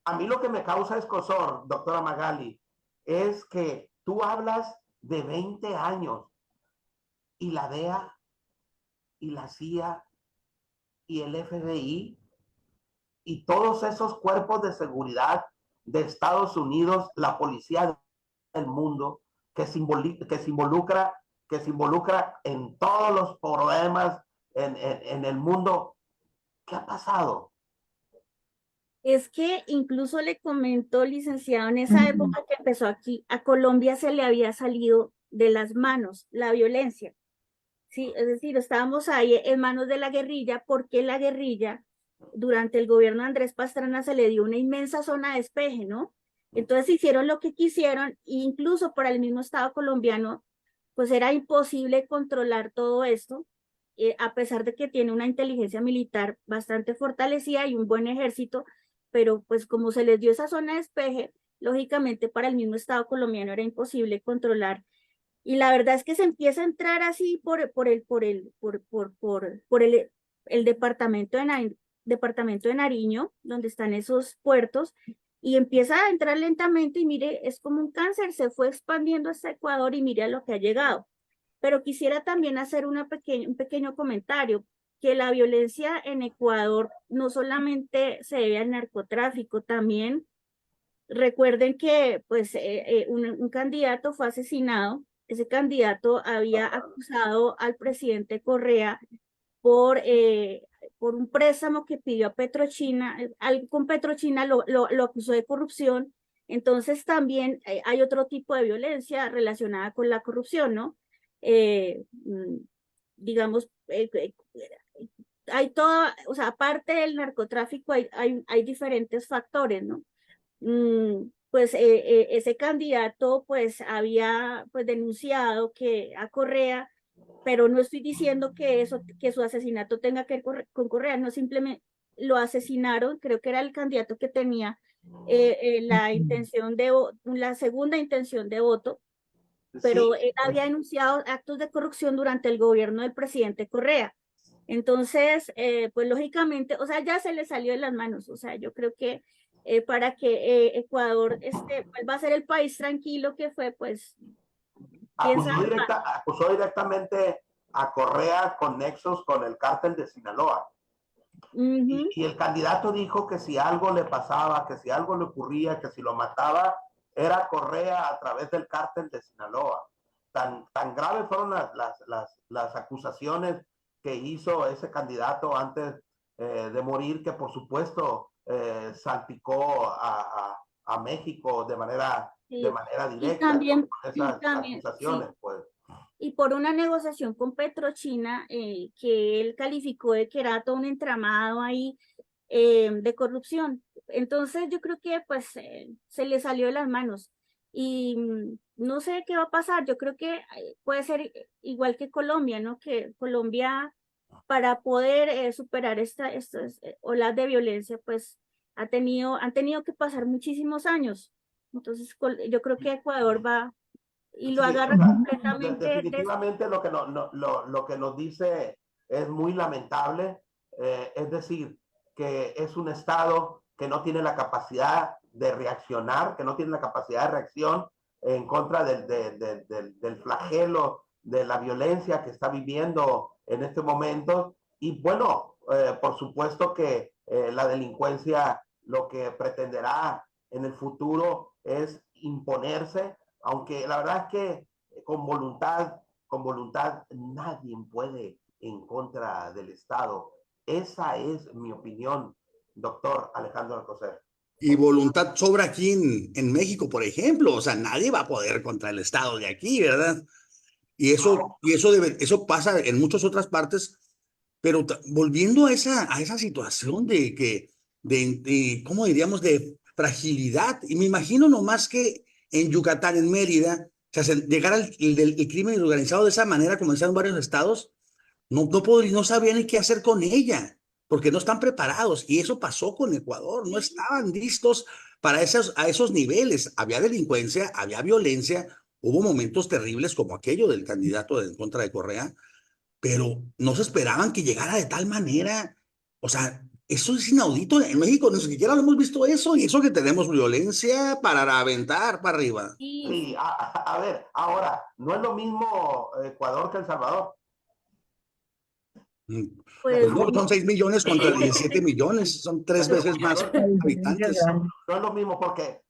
A mí lo que me causa escozor, doctora Magali, es que tú hablas de 20 años y la DEA y la CIA y el FBI y todos esos cuerpos de seguridad de Estados Unidos, la policía del mundo, que se involucra en todos los problemas en el mundo. ¿Qué ha pasado? es que incluso le comentó, licenciado, en esa época que empezó aquí, a Colombia se le había salido de las manos la violencia. Sí, es decir, estábamos ahí en manos de la guerrilla, porque la guerrilla, durante el gobierno de Andrés Pastrana, se le dio una inmensa zona de despeje, ¿no? Entonces hicieron lo que quisieron, e incluso para el mismo Estado colombiano, pues era imposible controlar todo esto, a pesar de que tiene una inteligencia militar bastante fortalecida y un buen ejército, pero pues como se les dio esa zona de despeje, lógicamente para el mismo Estado colombiano era imposible controlar. Y la verdad es que se empieza a entrar así por el departamento de Nariño, donde están esos puertos, y empieza a entrar lentamente y mire, es como un cáncer, se fue expandiendo hasta Ecuador y mire a lo que ha llegado. Pero quisiera también hacer un pequeño comentario, que la violencia en Ecuador no solamente se debe al narcotráfico, también recuerden que pues un candidato fue asesinado. Ese candidato había acusado al presidente Correa por un préstamo que pidió a Petrochina. Con Petrochina lo acusó de corrupción. Entonces también hay otro tipo de violencia relacionada con la corrupción, ¿no? Digamos, hay toda, o sea, aparte del narcotráfico hay diferentes factores, ¿no? Pues ese candidato pues había pues denunciado que a Correa, pero no estoy diciendo que su asesinato tenga que ver con Correa, no, simplemente lo asesinaron, creo que era el candidato que tenía la segunda intención de voto, pero él había denunciado actos de corrupción durante el gobierno del presidente Correa. Entonces, pues lógicamente, o sea, ya se le salió de las manos, o sea, yo creo que para que Ecuador vuelva a ser el país tranquilo que fue, pues, acusó directamente a Correa con nexos con el cártel de Sinaloa. Y el candidato dijo que si algo le pasaba, que si algo le ocurría, que si lo mataba, era Correa a través del cártel de Sinaloa. Tan graves fueron las acusaciones que hizo ese candidato antes de morir, que por supuesto salpicó a México de manera directa. Y también, esas acusaciones, sí. pues. Y por una negociación con Petrochina, que él calificó de que era todo un entramado ahí de corrupción. Entonces yo creo que pues se le salió de las manos. Y no sé qué va a pasar. Yo creo que puede ser igual que Colombia, ¿no? Que Colombia, para poder superar estas olas de violencia, pues han tenido que pasar muchísimos años. Entonces yo creo que Ecuador va y lo agarra completamente. Definitivamente lo que nos dice es muy lamentable, es decir, que es un Estado que no tiene la capacidad de reaccionar, que no tienen la capacidad de reacción en contra del flagelo, de la violencia que está viviendo en este momento. Y bueno, por supuesto que la delincuencia lo que pretenderá en el futuro es imponerse, aunque la verdad es que con voluntad nadie puede en contra del Estado. Esa es mi opinión, doctor Alejandro Alcocer. Y voluntad sobra aquí en México, por ejemplo. O sea, nadie va a poder contra el Estado de aquí, ¿verdad? Y eso pasa en muchas otras partes, pero volviendo a esa situación ¿cómo diríamos? De fragilidad. Y me imagino nomás que en Yucatán, en Mérida, o sea, llegar el crimen organizado de esa manera, como decían varios estados, no sabían ni qué hacer con ella, porque no están preparados. Y eso pasó con Ecuador, no estaban listos para a esos niveles. Había delincuencia, había violencia, hubo momentos terribles como aquello del candidato en contra de Correa, pero no se esperaban que llegara de tal manera. O sea, eso es inaudito. En México ni siquiera hemos visto eso, y eso que tenemos violencia para aventar para arriba. Sí, a ver, ahora, no es lo mismo Ecuador que El Salvador. Pues No, son 6 millones contra 17 millones, son 3 veces más habitantes. No es lo mismo porque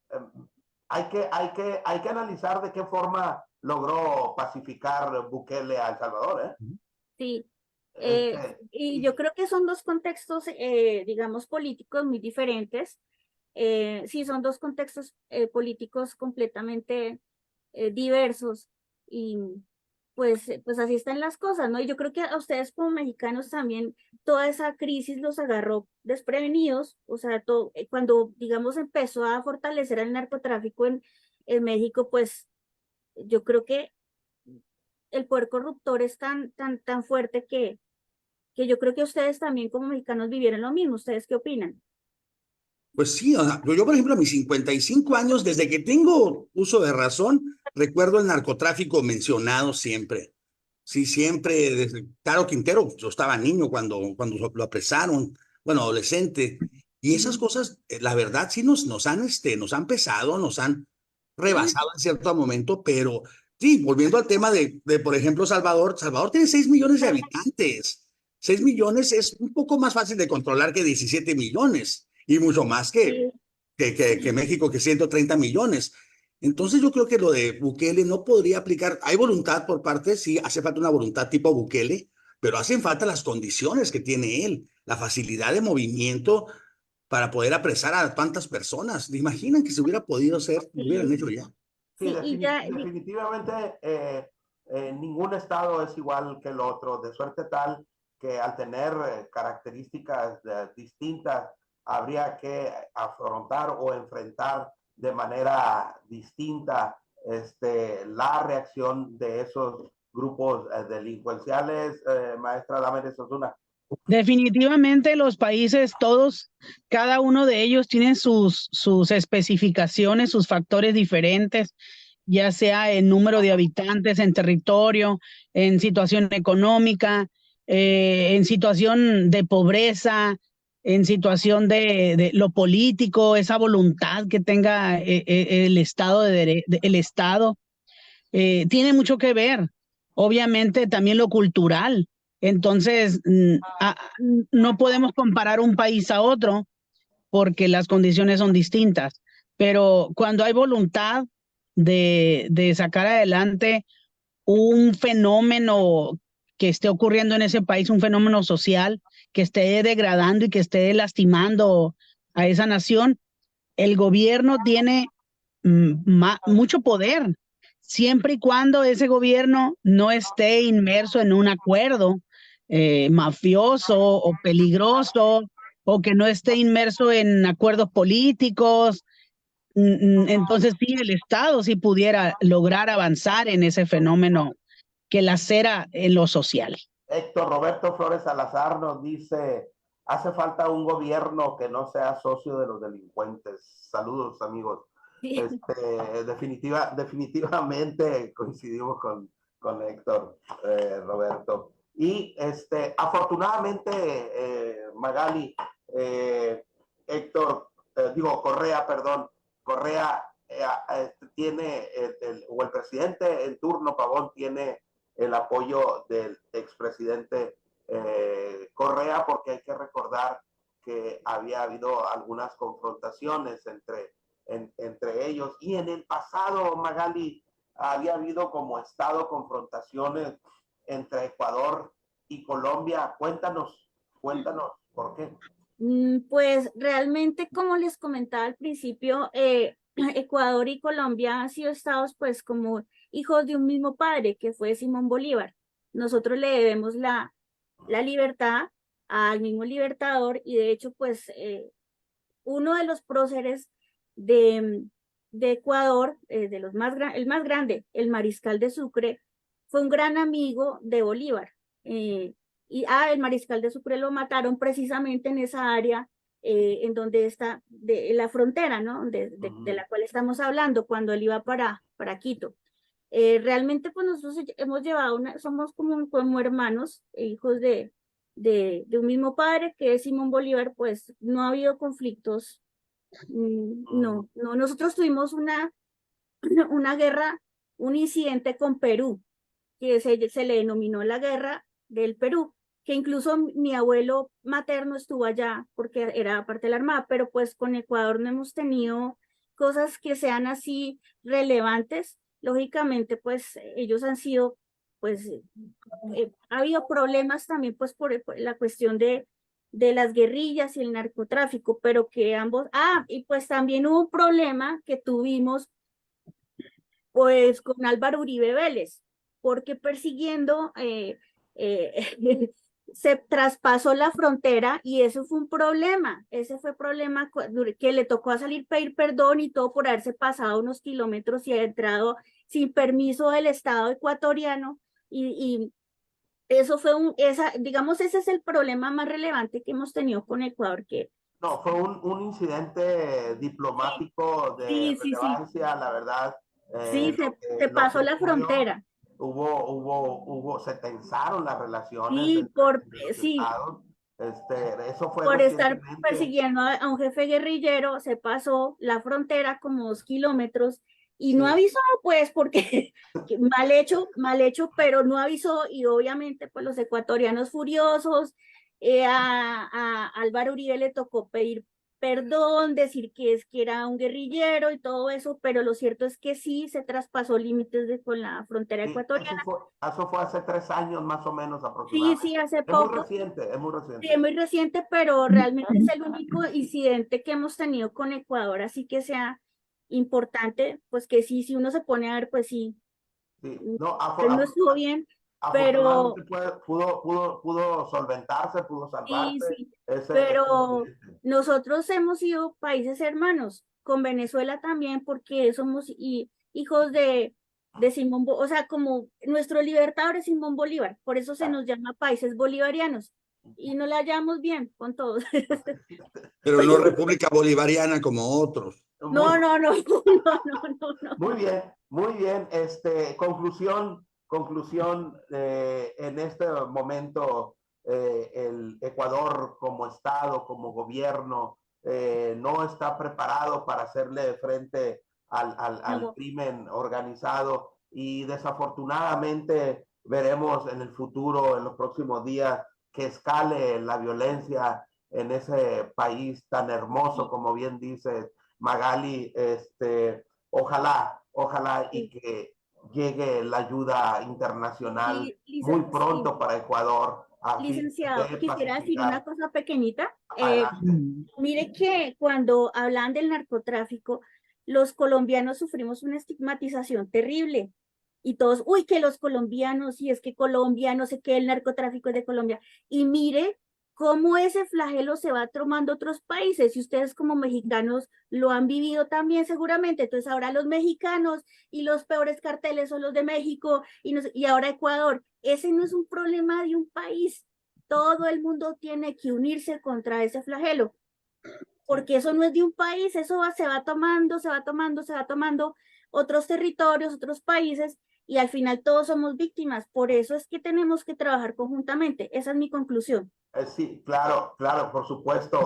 hay que analizar de qué forma logró pacificar Bukele a El Salvador, ¿eh? sí. Y Sí. yo creo que son dos contextos, digamos, políticos muy diferentes. Sí, son dos contextos políticos completamente diversos, y pues así están las cosas, ¿no? Y yo creo que a ustedes como mexicanos también toda esa crisis los agarró desprevenidos. O sea, cuando, digamos, empezó a fortalecer el narcotráfico en México, pues yo creo que el poder corruptor es tan fuerte que yo creo que ustedes también como mexicanos vivieron lo mismo. ¿Ustedes qué opinan? Pues sí, o sea, yo por ejemplo a mis 55 años, desde que tengo uso de razón, recuerdo el narcotráfico mencionado siempre. Sí, siempre, desde Caro Quintero, yo estaba niño cuando lo apresaron, bueno, adolescente, y esas cosas, la verdad, sí nos han pesado, nos han Sí, rebasado en cierto momento, pero sí, volviendo al tema por ejemplo, Salvador tiene 6 millones de habitantes. 6 millones es un poco más fácil de controlar que 17 millones, y mucho más que, sí, que, que, que México, que 130 millones. Entonces yo creo que lo de Bukele no podría aplicar. Hay voluntad por parte, sí, hace falta una voluntad tipo Bukele, pero hacen falta las condiciones que tiene él, la facilidad de movimiento para poder apresar a tantas personas. ¿Se imaginan que se hubiera podido hacer, lo hubieran sí, hecho ya? Sí, sí, y ya, definitivamente ningún estado es igual que el otro, de suerte tal que al tener características distintas habría que afrontar o enfrentar de manera distinta la reacción de esos grupos delincuenciales. Maestra Damaris Osuna. Definitivamente los países, todos, cada uno de ellos tiene sus especificaciones, sus factores diferentes, ya sea en número de habitantes, en territorio, en situación económica, en situación de pobreza, en situación de lo político, esa voluntad que tenga el Estado el Estado. Tiene mucho que ver, obviamente también lo cultural. Entonces, no podemos comparar un país a otro porque las condiciones son distintas, pero cuando hay voluntad de sacar adelante un fenómeno que esté ocurriendo en ese país, un fenómeno social que esté degradando y que esté lastimando a esa nación, el gobierno tiene mucho poder, siempre y cuando ese gobierno no esté inmerso en un acuerdo mafioso o peligroso, o que no esté inmerso en acuerdos políticos. Entonces sí, el Estado sí pudiera lograr avanzar en ese fenómeno que lacera en lo social. Héctor Roberto Flores Salazar nos dice, hace falta un gobierno que no sea socio de los delincuentes. Saludos, amigos. sí. Definitivamente coincidimos con Héctor Roberto. Y afortunadamente, Magali, Héctor, Correa, perdón, Correa tiene, o el presidente en turno, Pavón, tiene el apoyo del expresidente Correa, porque hay que recordar que había habido algunas confrontaciones entre ellos, y en el pasado, Magali, había habido como estado confrontaciones entre Ecuador y Colombia. Cuéntanos por qué. Pues realmente, como les comentaba al principio, Ecuador y Colombia han sido estados pues como hijos de un mismo padre, que fue Simón Bolívar. Nosotros le debemos la libertad al mismo libertador, y de hecho pues uno de los próceres de Ecuador, de los el más grande, el Mariscal de Sucre, fue un gran amigo de Bolívar. El Mariscal de Sucre lo mataron precisamente en esa área en donde está la frontera, ¿no? De la cual estamos hablando, cuando él iba para Quito. Realmente pues nosotros hemos llevado somos como hermanos, hijos de un mismo padre, que es Simón Bolívar. Pues no ha habido conflictos. No, nosotros tuvimos una guerra, un incidente con Perú, que se le denominó la Guerra del Perú, que incluso mi abuelo materno estuvo allá porque era parte de la Armada, pero pues con Ecuador no hemos tenido cosas que sean así relevantes. Lógicamente, pues ellos han sido, pues ha habido problemas también pues por la cuestión de las guerrillas y el narcotráfico, pero que ambos, y pues también hubo un problema que tuvimos pues con Álvaro Uribe Vélez, porque persiguiendo se traspasó la frontera, y eso fue un problema. Ese fue el problema que le tocó a salir pedir perdón y todo por haberse pasado unos kilómetros y haber entrado sin permiso del Estado ecuatoriano, y eso fue digamos, ese es el problema más relevante que hemos tenido con Ecuador. No, fue un incidente diplomático de relevancia, la verdad. Sí, se pasó la frontera. Se tensaron las relaciones. Sí, eso fue por estar persiguiendo a un jefe guerrillero, se pasó la frontera como 2 kilómetros y no avisó, pues, porque mal hecho, pero no avisó, y obviamente pues los ecuatorianos furiosos, a Álvaro Uribe le tocó pedir perdón, decir que era un guerrillero y todo eso, pero lo cierto es que sí se traspasó límites con la frontera ecuatoriana. Eso fue hace 3 años más o menos aproximadamente. Sí, hace poco. Es muy reciente. Sí, es muy reciente, pero realmente es el único incidente que hemos tenido con Ecuador, así que sea importante, pues que sí, si uno se pone a ver, pues sí, no estuvo bien, pero pudo solventarse, pudo salvarse. Sí, pero nosotros hemos sido países hermanos con Venezuela también, porque somos hijos de Simón, o sea, como nuestro libertador es Simón Bolívar, por eso se nos llama países bolivarianos, y no la llevamos bien con todos. Pero no República Bolivariana como otros. No. Muy bien. Conclusión, en este momento el Ecuador como Estado, como gobierno, no está preparado para hacerle frente al crimen organizado, y desafortunadamente veremos en el futuro, en los próximos días, que escale la violencia en ese país tan hermoso, como bien dice Magali. Ojalá y que llegue la ayuda internacional muy pronto para Ecuador. Licenciado, quisiera decir una cosa pequeñita. Mire que cuando hablan del narcotráfico, los colombianos sufrimos una estigmatización terrible, y todos, que los colombianos, y es que Colombia, no sé qué, el narcotráfico es de Colombia, y mire cómo ese flagelo se va tomando otros países, y ustedes como mexicanos lo han vivido también seguramente. Entonces ahora los mexicanos y los peores carteles son los de México, y ahora Ecuador. Ese no es un problema de un país, todo el mundo tiene que unirse contra ese flagelo, porque eso no es de un país, eso se va tomando otros territorios, otros países, y al final todos somos víctimas. Por eso es que tenemos que trabajar conjuntamente. Esa es mi conclusión. Sí, claro, por supuesto.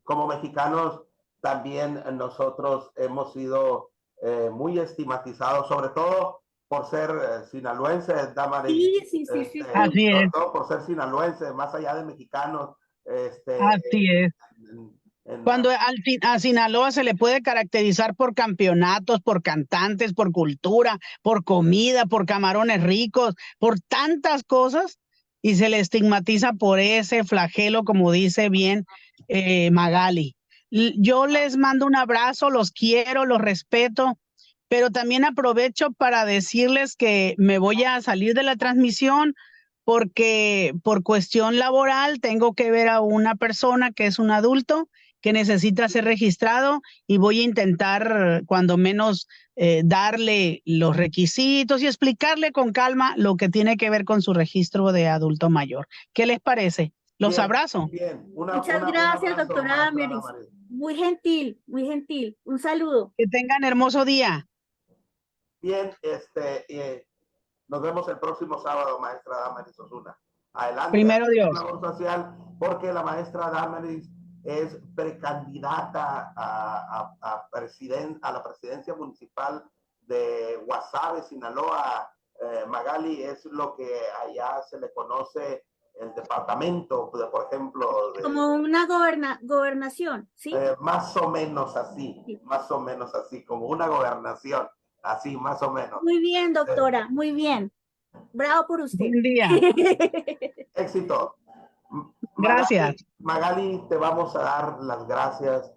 como mexicanos también nosotros hemos sido muy estigmatizados, sobre todo por ser sinaloenses, Damaris. Sí. Así es. Sobre todo por ser sinaloenses, más allá de mexicanos. Así es. Cuando a Sinaloa se le puede caracterizar por campeonatos, por cantantes, por cultura, por comida, por camarones ricos, por tantas cosas, y se le estigmatiza por ese flagelo, como dice bien Magali. Yo les mando un abrazo, los quiero, los respeto, pero también aprovecho para decirles que me voy a salir de la transmisión porque por cuestión laboral tengo que ver a una persona que es un adulto que necesita ser registrado y voy a intentar cuando menos darle los requisitos y explicarle con calma lo que tiene que ver con su registro de adulto mayor. ¿Qué les parece? Los abrazo. Bien. Muchas gracias, doctora Damaris. Muy gentil, muy gentil. Un saludo. Que tengan hermoso día. Bien, nos vemos el próximo sábado, maestra Damaris Osuna. Adelante. Primero Dios. Labor social, porque la maestra Damaris es precandidata a la presidencia municipal de Guasave, Sinaloa. Magali, es lo que allá se le conoce el departamento, por ejemplo. Como una gobernación, ¿sí? Más o menos así, como una gobernación, así más o menos. Muy bien, doctora, muy bien. Bravo por usted. Buen día. Éxito. Gracias. Magali, te vamos a dar las gracias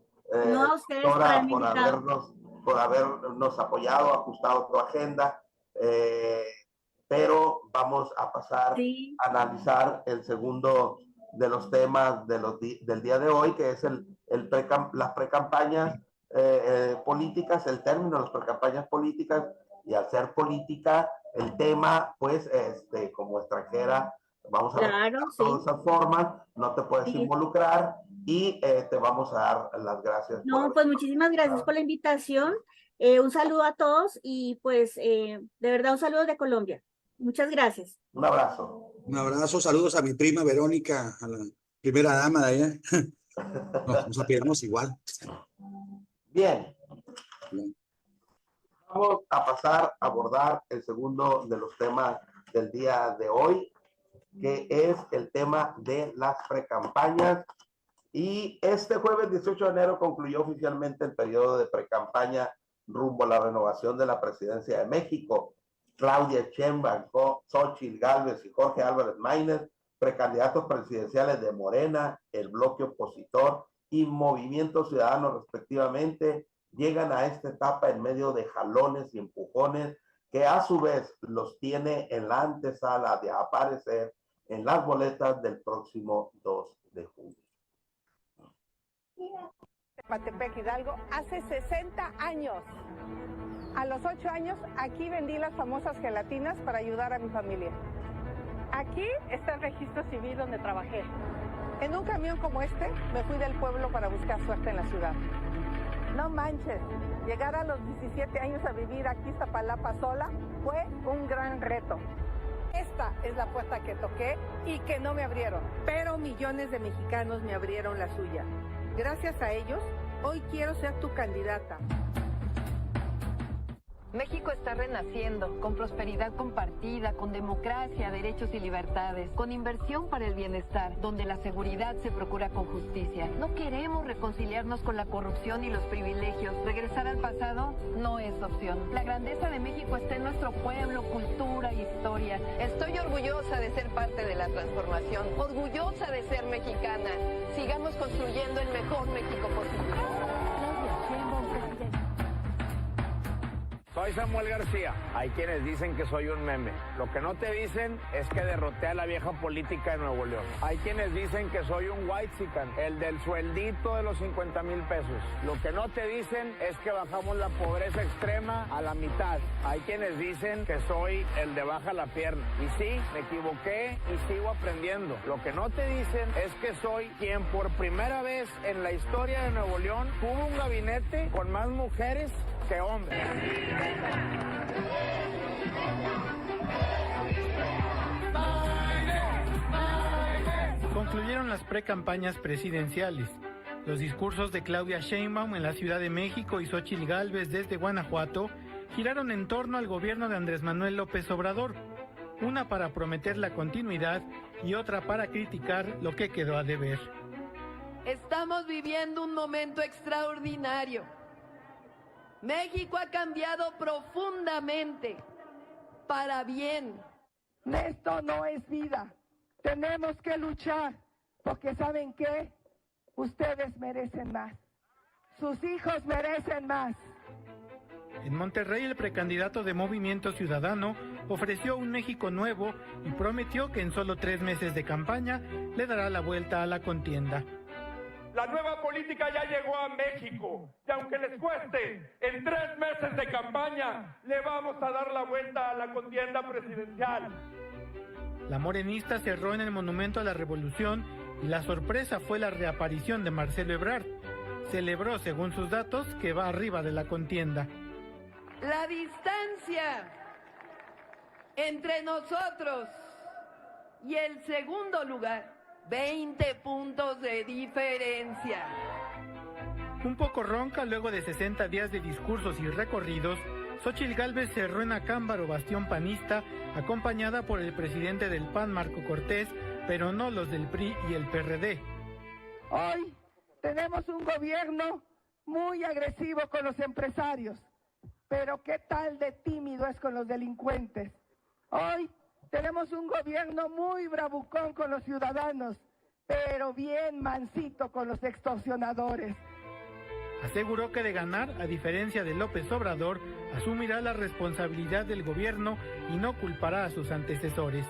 No a ustedes por haberme invitado. por habernos apoyado, ajustado tu agenda, pero vamos a pasar a analizar el segundo de los temas del día de hoy, que es las precampañas políticas, el término de las precampañas políticas, y al ser política, el tema, pues, como extranjera, vamos a ver todas esas formas, no te puedes involucrar y te vamos a dar las gracias. No, pues muchísimas gracias por la invitación. Un saludo a todos y pues de verdad un saludo de Colombia. Muchas gracias. Un abrazo. Un abrazo, saludos a mi prima Verónica, a la primera dama de allá. Nos apiadamos igual. Bien. Vamos a pasar a abordar el segundo de los temas del día de hoy, que es el tema de las precampañas. Y este jueves 18 de enero concluyó oficialmente el periodo de precampaña rumbo a la renovación de la presidencia de México. Claudia Sheinbaum, Xóchitl Gálvez y Jorge Álvarez Maínez, precandidatos presidenciales de Morena, el bloque opositor y Movimiento Ciudadano respectivamente, llegan a esta etapa en medio de jalones y empujones que a su vez los tiene en la antesala de aparecer en las boletas del próximo 2 de junio. Ecatepec, Hidalgo, hace 60 años. A los 8 años, aquí vendí las famosas gelatinas para ayudar a mi familia. Aquí está el registro civil donde trabajé. En un camión como este, me fui del pueblo para buscar suerte en la ciudad. No manches, llegar a los 17 años a vivir aquí en Iztapalapa sola fue un gran reto. Esta es la puerta que toqué y que no me abrieron, pero millones de mexicanos me abrieron la suya. Gracias a ellos, hoy quiero ser tu candidata. México está renaciendo, con prosperidad compartida, con democracia, derechos y libertades, con inversión para el bienestar, donde la seguridad se procura con justicia. No queremos reconciliarnos con la corrupción y los privilegios. Regresar al pasado no es opción. La grandeza de México está en nuestro pueblo, cultura y historia. Estoy orgullosa de ser parte de la transformación, orgullosa de ser mexicana. Sigamos construyendo el mejor México posible. Soy Samuel García. Hay quienes dicen que soy un meme. Lo que no te dicen es que derroté a la vieja política de Nuevo León. Hay quienes dicen que soy un whitexican, el del sueldito de los 50,000 pesos. Lo que no te dicen es que bajamos la pobreza extrema a la mitad. Hay quienes dicen que soy el de baja la pierna. Y sí, me equivoqué y sigo aprendiendo. Lo que no te dicen es que soy quien por primera vez en la historia de Nuevo León tuvo un gabinete con más mujeres que hombres. Concluyeron las precampañas presidenciales Los discursos de Claudia Sheinbaum en la Ciudad de México y Xóchitl Gálvez desde Guanajuato giraron en torno al gobierno de Andrés Manuel López Obrador, una para prometer la continuidad y otra para criticar lo que quedó a deber. Estamos viviendo un momento extraordinario. México ha cambiado profundamente, para bien. Esto no es vida. Tenemos que luchar, porque ¿saben qué? Ustedes merecen más. Sus hijos merecen más. En Monterrey, el precandidato de Movimiento Ciudadano ofreció un México nuevo y prometió que en solo 3 meses de campaña le dará la vuelta a la contienda. La nueva política ya llegó a México y aunque les cueste, en 3 meses de campaña le vamos a dar la vuelta a la contienda presidencial. La morenista cerró en el Monumento a la Revolución y la sorpresa fue la reaparición de Marcelo Ebrard. Celebró, según sus datos, que va arriba de la contienda. La distancia entre nosotros y el segundo lugar, 20 puntos de diferencia. Un poco ronca, luego de 60 días de discursos y recorridos, Xóchitl Gálvez cerró en Acámbaro, bastión panista, acompañada por el presidente del PAN, Marco Cortés, pero no los del PRI y el PRD. Hoy tenemos un gobierno muy agresivo con los empresarios, pero ¿qué tal de tímido es con los delincuentes? Hoy tenemos un gobierno muy bravucón con los ciudadanos, pero bien mansito con los extorsionadores. Aseguró que de ganar, a diferencia de López Obrador, asumirá la responsabilidad del gobierno y no culpará a sus antecesores.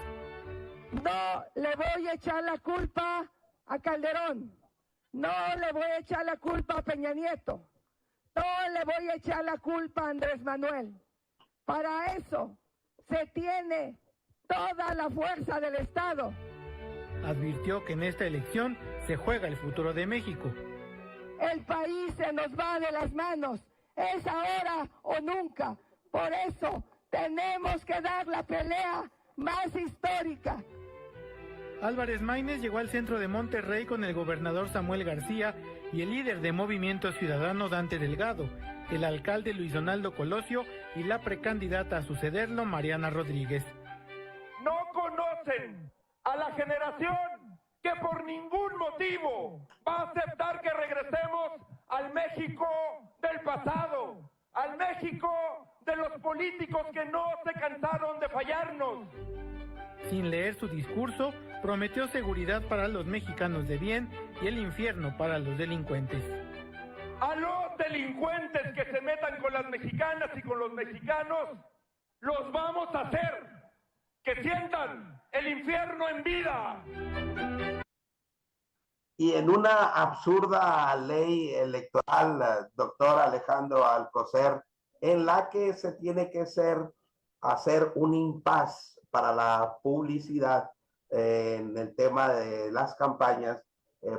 No le voy a echar la culpa a Calderón, no le voy a echar la culpa a Peña Nieto, no le voy a echar la culpa a Andrés Manuel. Para eso se tiene toda la fuerza del Estado. Advirtió que en esta elección se juega el futuro de México. El país se nos va de las manos, es ahora o nunca. Por eso tenemos que dar la pelea más histórica. Álvarez Maínez llegó al centro de Monterrey con el gobernador Samuel García y el líder de Movimiento Ciudadano Dante Delgado, el alcalde Luis Donaldo Colosio y la precandidata a sucederlo Mariana Rodríguez. No conocen a la generación que por ningún motivo va a aceptar que regresemos al México del pasado, al México de los políticos que no se cansaron de fallarnos. Sin leer su discurso, prometió seguridad para los mexicanos de bien y el infierno para los delincuentes. A los delincuentes que se metan con las mexicanas y con los mexicanos, los vamos a hacer que sientan el infierno en vida. Y en una absurda ley electoral, doctor Alejandro Alcocer, en la que se tiene que hacer un impas para la publicidad en el tema de las campañas,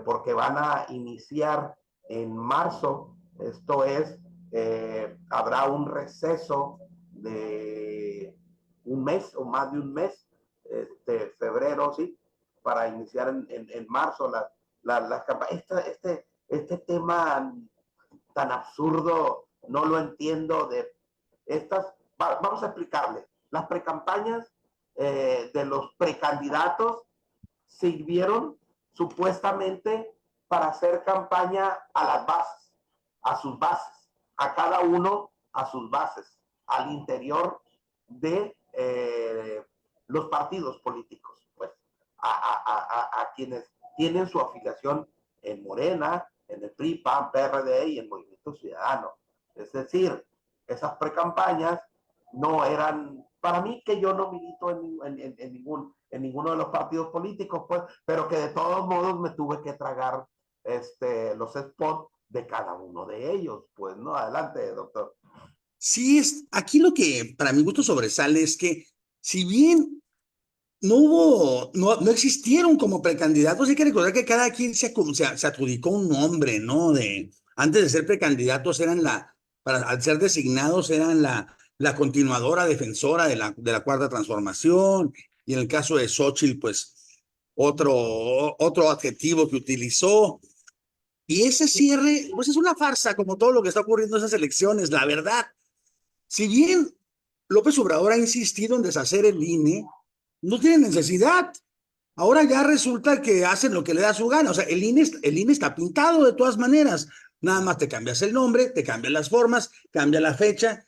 porque van a iniciar en marzo, esto es, habrá un receso de un mes o más de un mes, febrero, sí, para iniciar en marzo las campañas. Este tema tan absurdo no lo entiendo. Vamos a explicarle. Las precampañas de los precandidatos sirvieron supuestamente para hacer campaña a las bases, a sus bases, a cada uno a sus bases, al interior de los partidos políticos, pues, a quienes tienen su afiliación en Morena, en el PRI, PAN, PRD y en Movimiento Ciudadano. Es decir, esas precampañas no eran, para mí, que yo no milito en ninguno de los partidos políticos, pues, pero que de todos modos me tuve que tragar los spots de cada uno de ellos, pues, ¿no? Adelante, doctor. Sí, aquí lo que para mi gusto sobresale es que si bien no existieron como precandidatos, hay que recordar que cada quien se adjudicó un nombre, ¿no? Antes de ser precandidatos al ser designados eran la continuadora defensora de la Cuarta Transformación, y en el caso de Xóchitl, pues otro adjetivo que utilizó. Y ese cierre, pues es una farsa, como todo lo que está ocurriendo en esas elecciones, la verdad. Si bien López Obrador ha insistido en deshacer el INE, no tiene necesidad. Ahora ya resulta que hacen lo que le da su gana. O sea, el INE está pintado de todas maneras. Nada más te cambias el nombre, te cambian las formas, cambia la fecha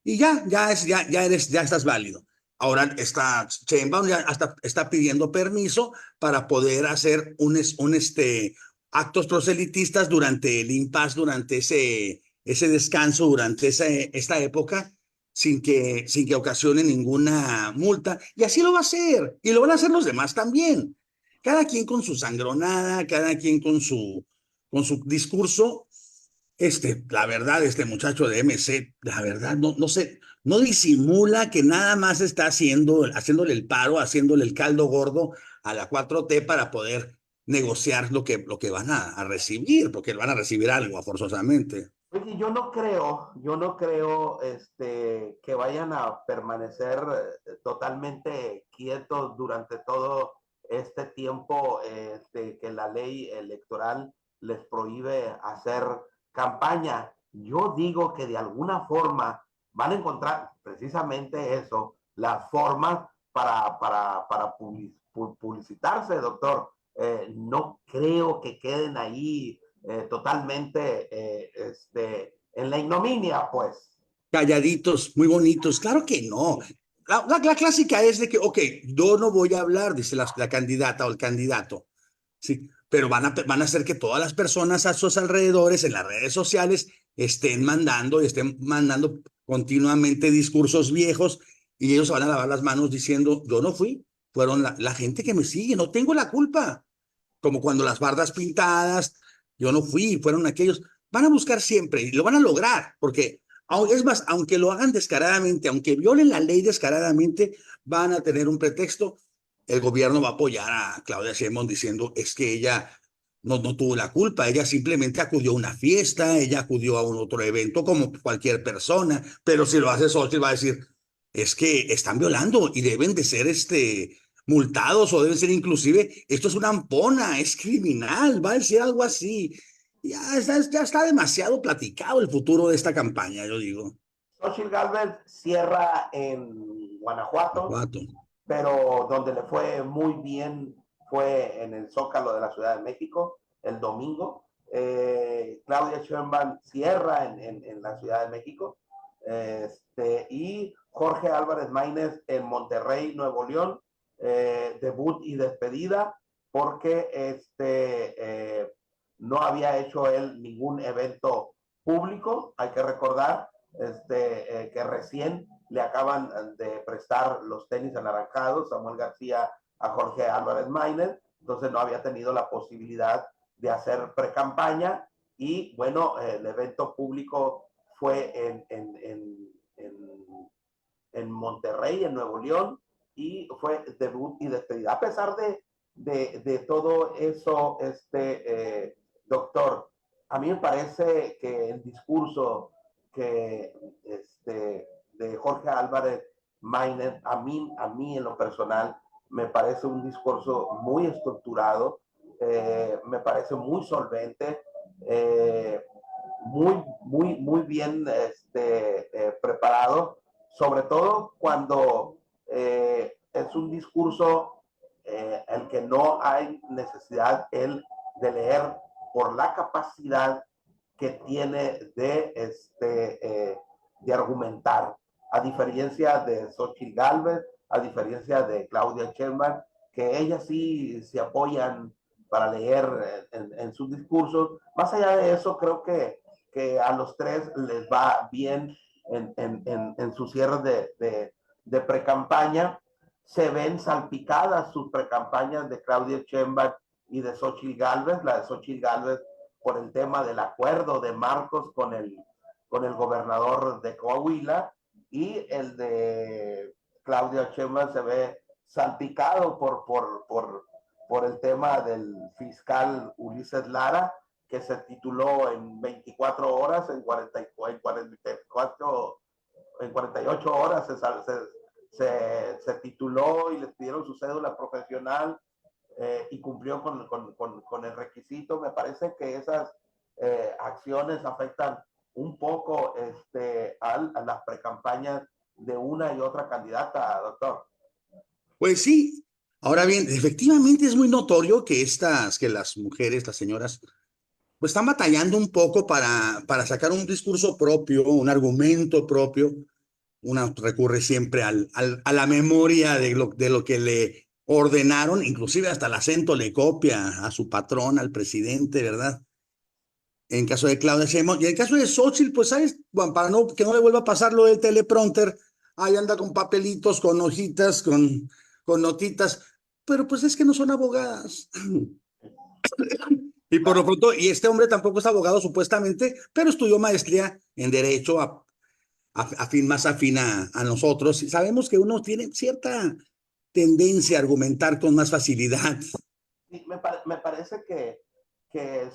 y ya estás válido. Ahora está Sheinbaum ya hasta está pidiendo permiso para poder hacer actos proselitistas durante el impasse, durante ese descanso, durante esta época, sin que ocasione ninguna multa. Y así lo va a hacer. Y lo van a hacer los demás también. Cada quien con su sangronada, cada quien con su discurso. La verdad, este muchacho de MC, la verdad, no sé, no disimula que nada más está haciéndole el paro, haciéndole el caldo gordo a la 4T para poder negociar lo que van a recibir, porque van a recibir algo forzosamente. Oye, yo no creo que vayan a permanecer totalmente quietos durante todo este tiempo que la ley electoral les prohíbe hacer campaña. Yo digo que de alguna forma van a encontrar precisamente eso, las formas para publicitarse, doctor. No creo que queden ahí totalmente en la ignominia, pues. Calladitos, muy bonitos, claro que no. La clásica es de que, ok, yo no voy a hablar, dice la candidata o el candidato, sí, pero van a hacer que todas las personas a sus alrededores, en las redes sociales, estén mandando continuamente discursos viejos y ellos se van a lavar las manos diciendo, yo no fui, fueron la gente que me sigue, no tengo la culpa. Como cuando las bardas pintadas, yo no fui, fueron aquellos. Van a buscar siempre y lo van a lograr, porque es más, aunque lo hagan descaradamente, aunque violen la ley descaradamente, van a tener un pretexto. El gobierno va a apoyar a Claudia Sheinbaum diciendo es que ella no tuvo la culpa, ella simplemente acudió a una fiesta, ella acudió a un otro evento como cualquier persona, pero si lo hace Xochitl va a decir es que están violando y deben de ser multados o deben ser inclusive, esto es una ampona, es criminal, va a decir algo así. Ya está demasiado platicado el futuro de esta campaña, yo digo. Xochitl Gálvez cierra en Guanajuato, pero donde le fue muy bien fue en el Zócalo de la Ciudad de México el domingo. Claudia Sheinbaum cierra en la Ciudad de México. Y Jorge Álvarez Maínez en Monterrey, Nuevo León, debut y despedida, porque no había hecho él ningún evento público. Hay que recordar que recién le acaban de prestar los tenis anaranjados Samuel García a Jorge Álvarez Maínez, entonces no había tenido la posibilidad de hacer pre-campaña y bueno, el evento público fue en Monterrey, en Nuevo León, y fue debut y despedida. A pesar de todo eso, doctor, a mí me parece que el discurso que de Jorge Álvarez Maínez, a mí en lo personal, me parece un discurso muy estructurado, me parece muy solvente, muy bien preparado, sobre todo cuando es un discurso el que no hay necesidad él de leer por la capacidad que tiene de argumentar, a diferencia de Xochitl Gálvez, a diferencia de Claudia Sheinbaum, que ellas sí se apoyan para leer en sus discursos. Más allá de eso, creo que a los tres les va bien en sus cierres de pre-campaña. Se ven salpicadas sus pre-campañas de Claudia Sheinbaum y de Xochitl Gálvez, la de Xochitl Gálvez por el tema del acuerdo de Marcos con el gobernador de Coahuila, y el de Claudia Sheinbaum se ve salpicado por el tema del fiscal Ulises Lara, que se tituló en 24 horas, en 48 horas se tituló y les pidieron su cédula profesional y cumplió con el requisito. Me parece que esas acciones afectan un poco a las precampañas de una y otra candidata, doctor. Pues sí. Ahora bien, efectivamente es muy notorio que las mujeres, las señoras, pues están batallando un poco para sacar un discurso propio, un argumento propio. Una recurre siempre a la memoria de lo que le ordenaron, inclusive hasta el acento le copia a su patrón, al presidente, ¿verdad? En caso de Claudia Sheinbaum. Y en caso de Xóchitl, pues, ¿sabes? Bueno, que no le vuelva a pasar lo del teleprompter, ahí anda con papelitos, con hojitas, con notitas, pero pues es que no son abogadas. Y por lo pronto, y este hombre tampoco es abogado supuestamente, pero estudió maestría en Derecho más afín a nosotros. Y sabemos que uno tiene cierta tendencia a argumentar con más facilidad. Sí, me parece que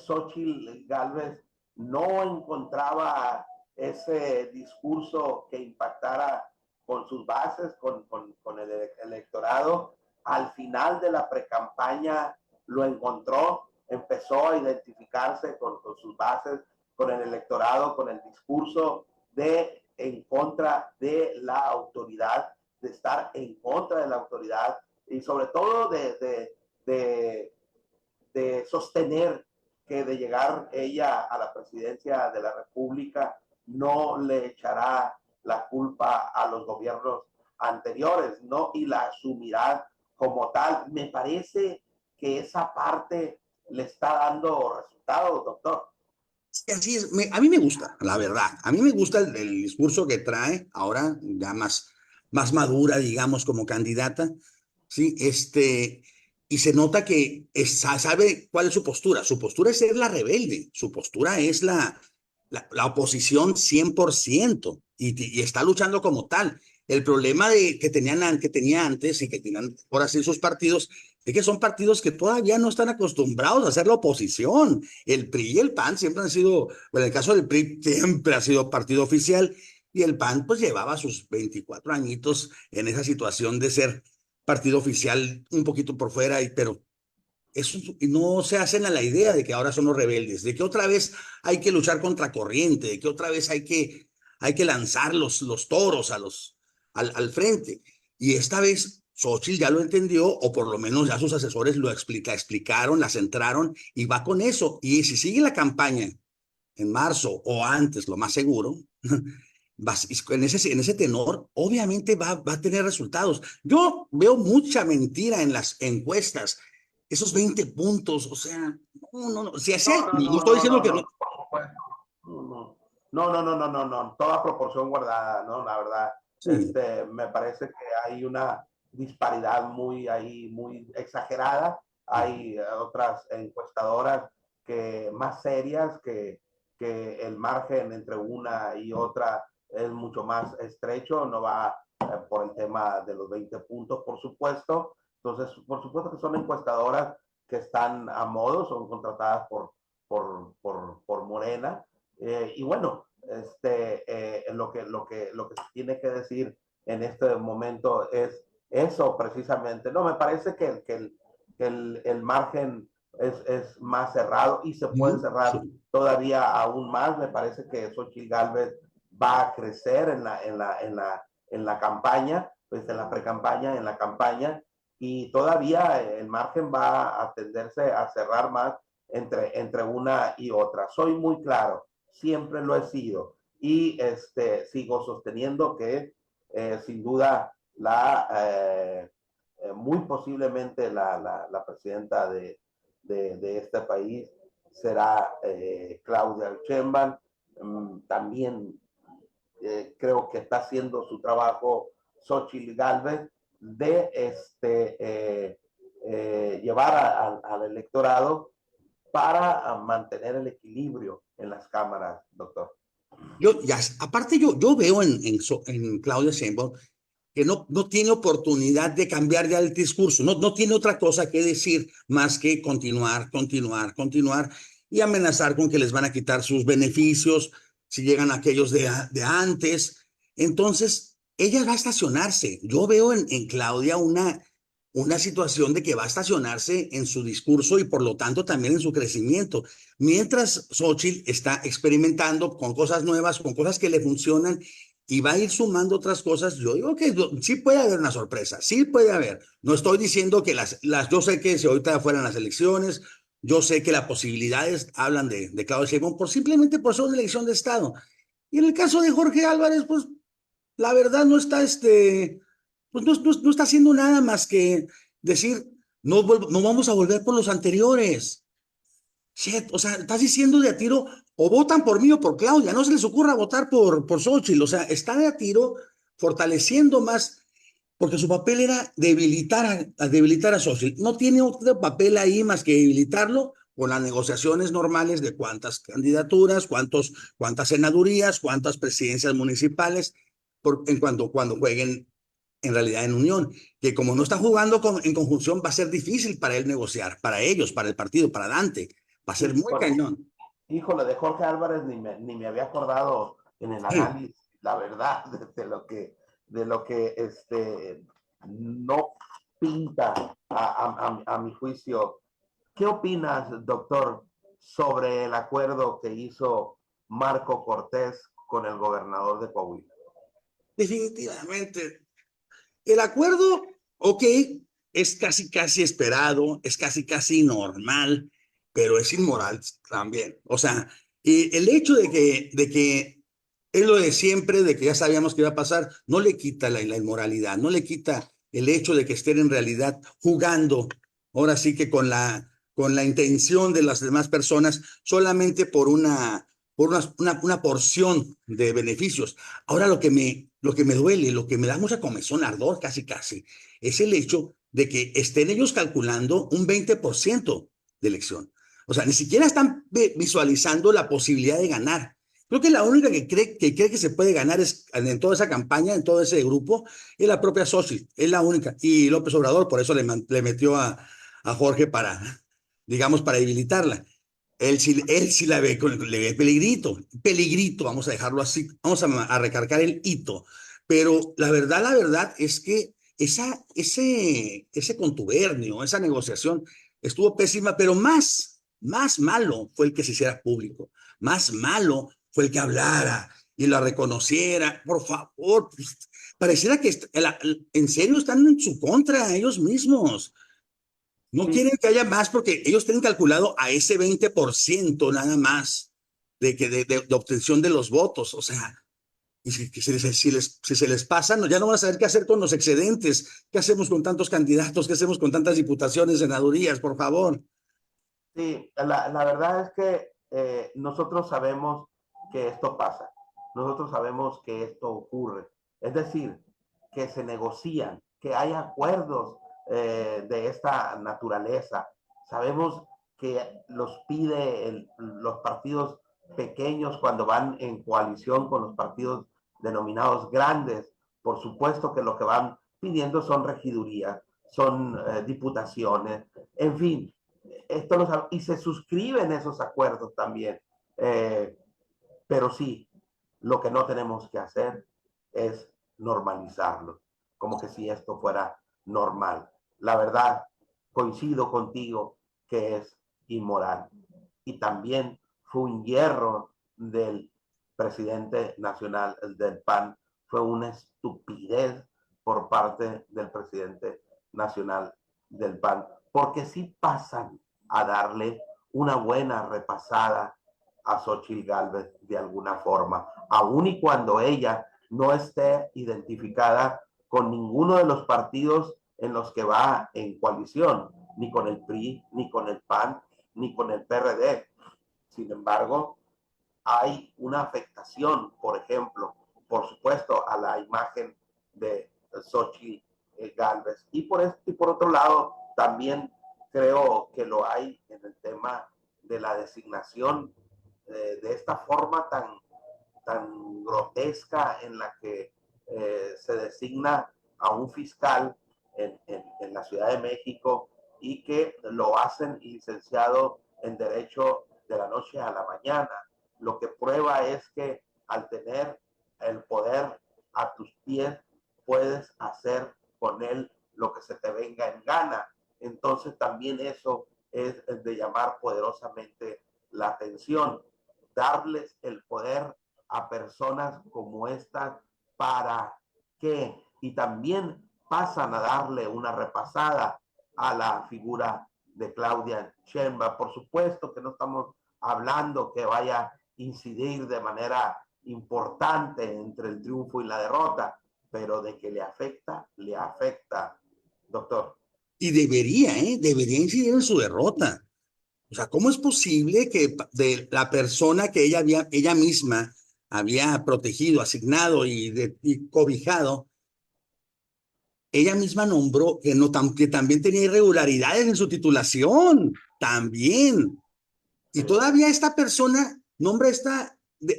Xóchitl Gálvez no encontraba ese discurso que impactara con sus bases, con el electorado. Al final de la precampaña lo encontró, empezó a identificarse con sus bases, con el electorado, con el discurso en contra de la autoridad, de estar en contra de la autoridad y sobre todo de sostener que de llegar ella a la presidencia de la República no le echará la culpa a los gobiernos anteriores, ¿no? Y la asumirá como tal. Me parece que esa parte le está dando resultados, doctor. Sí, así es. A mí me gusta, la verdad. A mí me gusta el discurso que trae ahora, ya más madura, digamos, como candidata. Sí, y se nota que sabe cuál es su postura. Su postura es ser la rebelde. Su postura es la oposición 100% y está luchando como tal. El problema que tenía antes y que tenían por así sus partidos es que son partidos que todavía no están acostumbrados a hacer la oposición. El PRI y el PAN siempre han sido, bueno, en el caso del PRI siempre ha sido partido oficial y el PAN pues llevaba sus 24 añitos en esa situación de ser partido oficial un poquito por fuera, pero eso no se hacen a la idea de que ahora son los rebeldes, de que otra vez hay que luchar contra corriente, de que otra vez hay que lanzar los toros al frente. Y esta vez Xóchitl ya lo entendió, o por lo menos ya sus asesores lo explicaron, la centraron, y va con eso. Y si sigue la campaña en marzo o antes, lo más seguro, en ese tenor, obviamente va a tener resultados. Yo veo mucha mentira en las encuestas. Esos 20 puntos, o sea, no. Si hace, no estoy diciendo que no. No, toda proporción guardada, ¿no? La verdad, Sí. me parece que hay una disparidad muy exagerada. Hay otras encuestadoras más serias que el margen entre una y otra es mucho más estrecho, no va por el tema de los 20 puntos, por supuesto. Entonces, por supuesto que son encuestadoras que están a modo, son contratadas por Morena. Y bueno, lo que se tiene que decir en este momento es eso precisamente. No, me parece que el margen es más cerrado y se puede cerrar todavía aún más. Me parece que Xóchitl Gálvez va a crecer en la campaña, pues en la precampaña, en la campaña, y todavía el margen va a tenderse a cerrar más entre una y otra. Soy muy claro, siempre lo he sido, y sigo sosteniendo que sin duda muy posiblemente la presidenta de este país será Claudia Sheinbaum. También creo que está haciendo su trabajo Xóchitl Gálvez de llevar al electorado para mantener el equilibrio en las cámaras, doctor. Aparte yo veo en Claudia Sheinbaum que no tiene oportunidad de cambiar ya el discurso, no tiene otra cosa que decir más que continuar y amenazar con que les van a quitar sus beneficios si llegan aquellos de antes. Entonces, ella va a estacionarse. Yo veo en Claudia una situación de que va a estacionarse en su discurso y por lo tanto también en su crecimiento. Mientras Xochitl está experimentando con cosas nuevas, con cosas que le funcionan y va a ir sumando otras cosas, yo digo que sí puede haber una sorpresa, sí puede haber. No estoy diciendo que yo sé que si ahorita fueran las elecciones, yo sé que las posibilidades hablan de Claudia Sheinbaum simplemente por ser una elección de Estado. Y en el caso de Jorge Álvarez, pues la verdad no está pues no está haciendo nada más que decir, no vamos a volver por los anteriores. Shit, o sea, estás diciendo de a tiro, o votan por mí o por Claudia, no se les ocurra votar por Xochitl, o sea, está de a tiro fortaleciendo más, porque su papel era debilitar a Xochitl. No tiene otro papel ahí más que debilitarlo con las negociaciones normales de cuántas candidaturas, cuántas senadurías, cuántas presidencias municipales, cuando jueguen en realidad en unión, que como no están jugando en conjunción, va a ser difícil para él negociar, para ellos, para el partido, para Dante, va a ser muy cañón. Híjole, de Jorge Álvarez ni me había acordado en el análisis, la verdad, de lo que no pinta a mi juicio. ¿Qué opinas, doctor, sobre el acuerdo que hizo Marco Cortés con el gobernador de Coahuila? Definitivamente, el acuerdo, ok, es casi esperado, es casi normal, pero es inmoral también. O sea, y el hecho de que es lo de siempre, de que ya sabíamos que iba a pasar, no le quita la inmoralidad, no le quita el hecho de que estén en realidad jugando, ahora sí que con la intención de las demás personas, solamente por una porción de beneficios. Ahora lo que me duele, lo que me da mucha comezón, ardor casi, es el hecho de que estén ellos calculando un 20% de elección. O sea, ni siquiera están visualizando la posibilidad de ganar. Creo que la única que cree que se puede ganar en toda esa campaña, en todo ese grupo, es la propia Xochitl, es la única. Y López Obrador, por eso le metió a Jorge digamos, para debilitarla. Él sí la ve, le ve peligrito, vamos a dejarlo así, vamos a recargar el hito. Pero la verdad es que ese contubernio, esa negociación estuvo pésima, pero más malo fue el que se hiciera público, más malo fue el que hablara y la reconociera. Por favor, pues, pareciera que en serio están en su contra ellos mismos. No quieren que haya más porque ellos tienen calculado a ese 20% nada más de obtención de los votos. O sea, y si se les pasa, ya no van a saber qué hacer con los excedentes. ¿Qué hacemos con tantos candidatos? ¿Qué hacemos con tantas diputaciones, senadurías? Por favor. Sí, la verdad es que nosotros sabemos que esto pasa. Nosotros sabemos que esto ocurre. Es decir, que se negocian, que hay acuerdos de esta naturaleza. Sabemos que los los partidos pequeños cuando van en coalición con los partidos denominados grandes. Por supuesto que lo que van pidiendo son regidurías, son diputaciones, en fin. Y se suscriben esos acuerdos también. Pero sí, lo que no tenemos que hacer es normalizarlo, como que si esto fuera normal. La verdad, coincido contigo que es inmoral. Y también fue un hierro del presidente nacional del PAN, fue una estupidez por parte del presidente nacional del PAN, porque sí pasan a darle una buena repasada a Xochitl Gálvez de alguna forma, aun y cuando ella no esté identificada con ninguno de los partidos en los que va en coalición, ni con el PRI, ni con el PAN, ni con el PRD. Sin embargo, hay una afectación, por ejemplo, por supuesto, a la imagen de Xochitl Gálvez. Y por otro lado, también creo que lo hay en el tema de la designación de esta forma tan grotesca en la que se designa a un fiscal en la Ciudad de México y que lo hacen licenciado en Derecho de la noche a la mañana. Lo que prueba es que al tener el poder a tus pies, puedes hacer con él lo que se te venga en gana. Entonces también eso es de llamar poderosamente la atención, darles el poder a personas como estas para que, y también pasan a darle una repasada a la figura de Claudia Sheinbaum. Por supuesto que no estamos hablando que vaya a incidir de manera importante entre el triunfo y la derrota, pero de que le afecta, doctor. Y debería incidir en su derrota. O sea, ¿cómo es posible que de la persona que ella misma había protegido, asignado y cobijado, ella misma nombró que también tenía irregularidades en su titulación? También. Y todavía esta persona nombra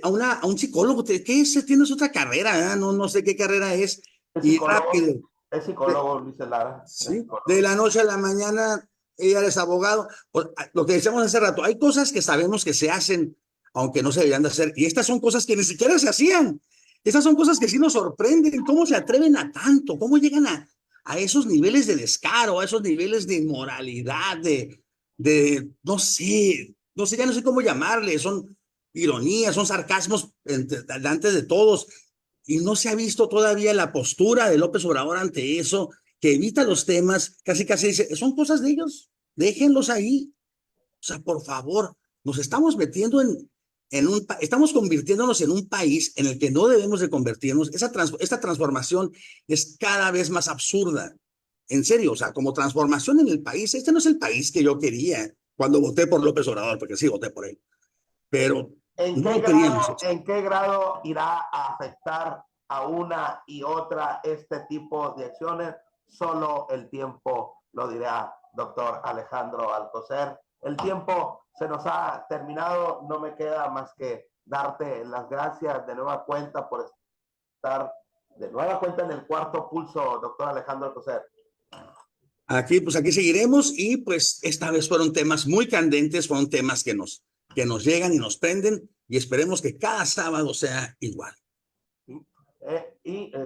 a un psicólogo. ¿Qué es? Tienes otra carrera, ¿verdad? No sé qué carrera es. Y rápido. Es psicólogo, Luis Lara. Sí, de la noche a la mañana, ella es abogado. Lo que decíamos hace rato, hay cosas que sabemos que se hacen, aunque no se deberían de hacer. Y estas son cosas que ni siquiera se hacían. Estas son cosas que sí nos sorprenden. ¿Cómo se atreven a tanto? ¿Cómo llegan a esos niveles de descaro, a esos niveles de inmoralidad, no sé, ya no sé cómo llamarle? Son ironías, son sarcasmos delante de todos. Y no se ha visto todavía la postura de López Obrador ante eso, que evita los temas, casi dice, son cosas de ellos, déjenlos ahí. O sea, por favor, nos estamos metiendo estamos convirtiéndonos en un país en el que no debemos de convertirnos. Esta transformación es cada vez más absurda. En serio, o sea, como transformación en el país, este no es el país que yo quería cuando voté por López Obrador, porque sí voté por él. Pero ¿En qué grado irá a afectar a una y otra este tipo de acciones? Solo el tiempo lo dirá, doctor Alejandro Alcocer. El tiempo se nos ha terminado. No me queda más que darte las gracias de nueva cuenta por estar de nueva cuenta en el Cuarto Pulso, doctor Alejandro Alcocer. Aquí seguiremos, y pues esta vez fueron temas muy candentes, fueron temas que nos llegan y nos prenden, y esperemos que cada sábado sea igual.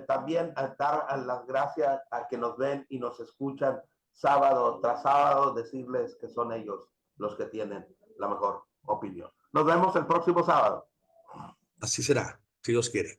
También dar las gracias a que nos ven y nos escuchan sábado tras sábado, decirles que son ellos los que tienen la mejor opinión. Nos vemos el próximo sábado. Así será, si Dios quiere.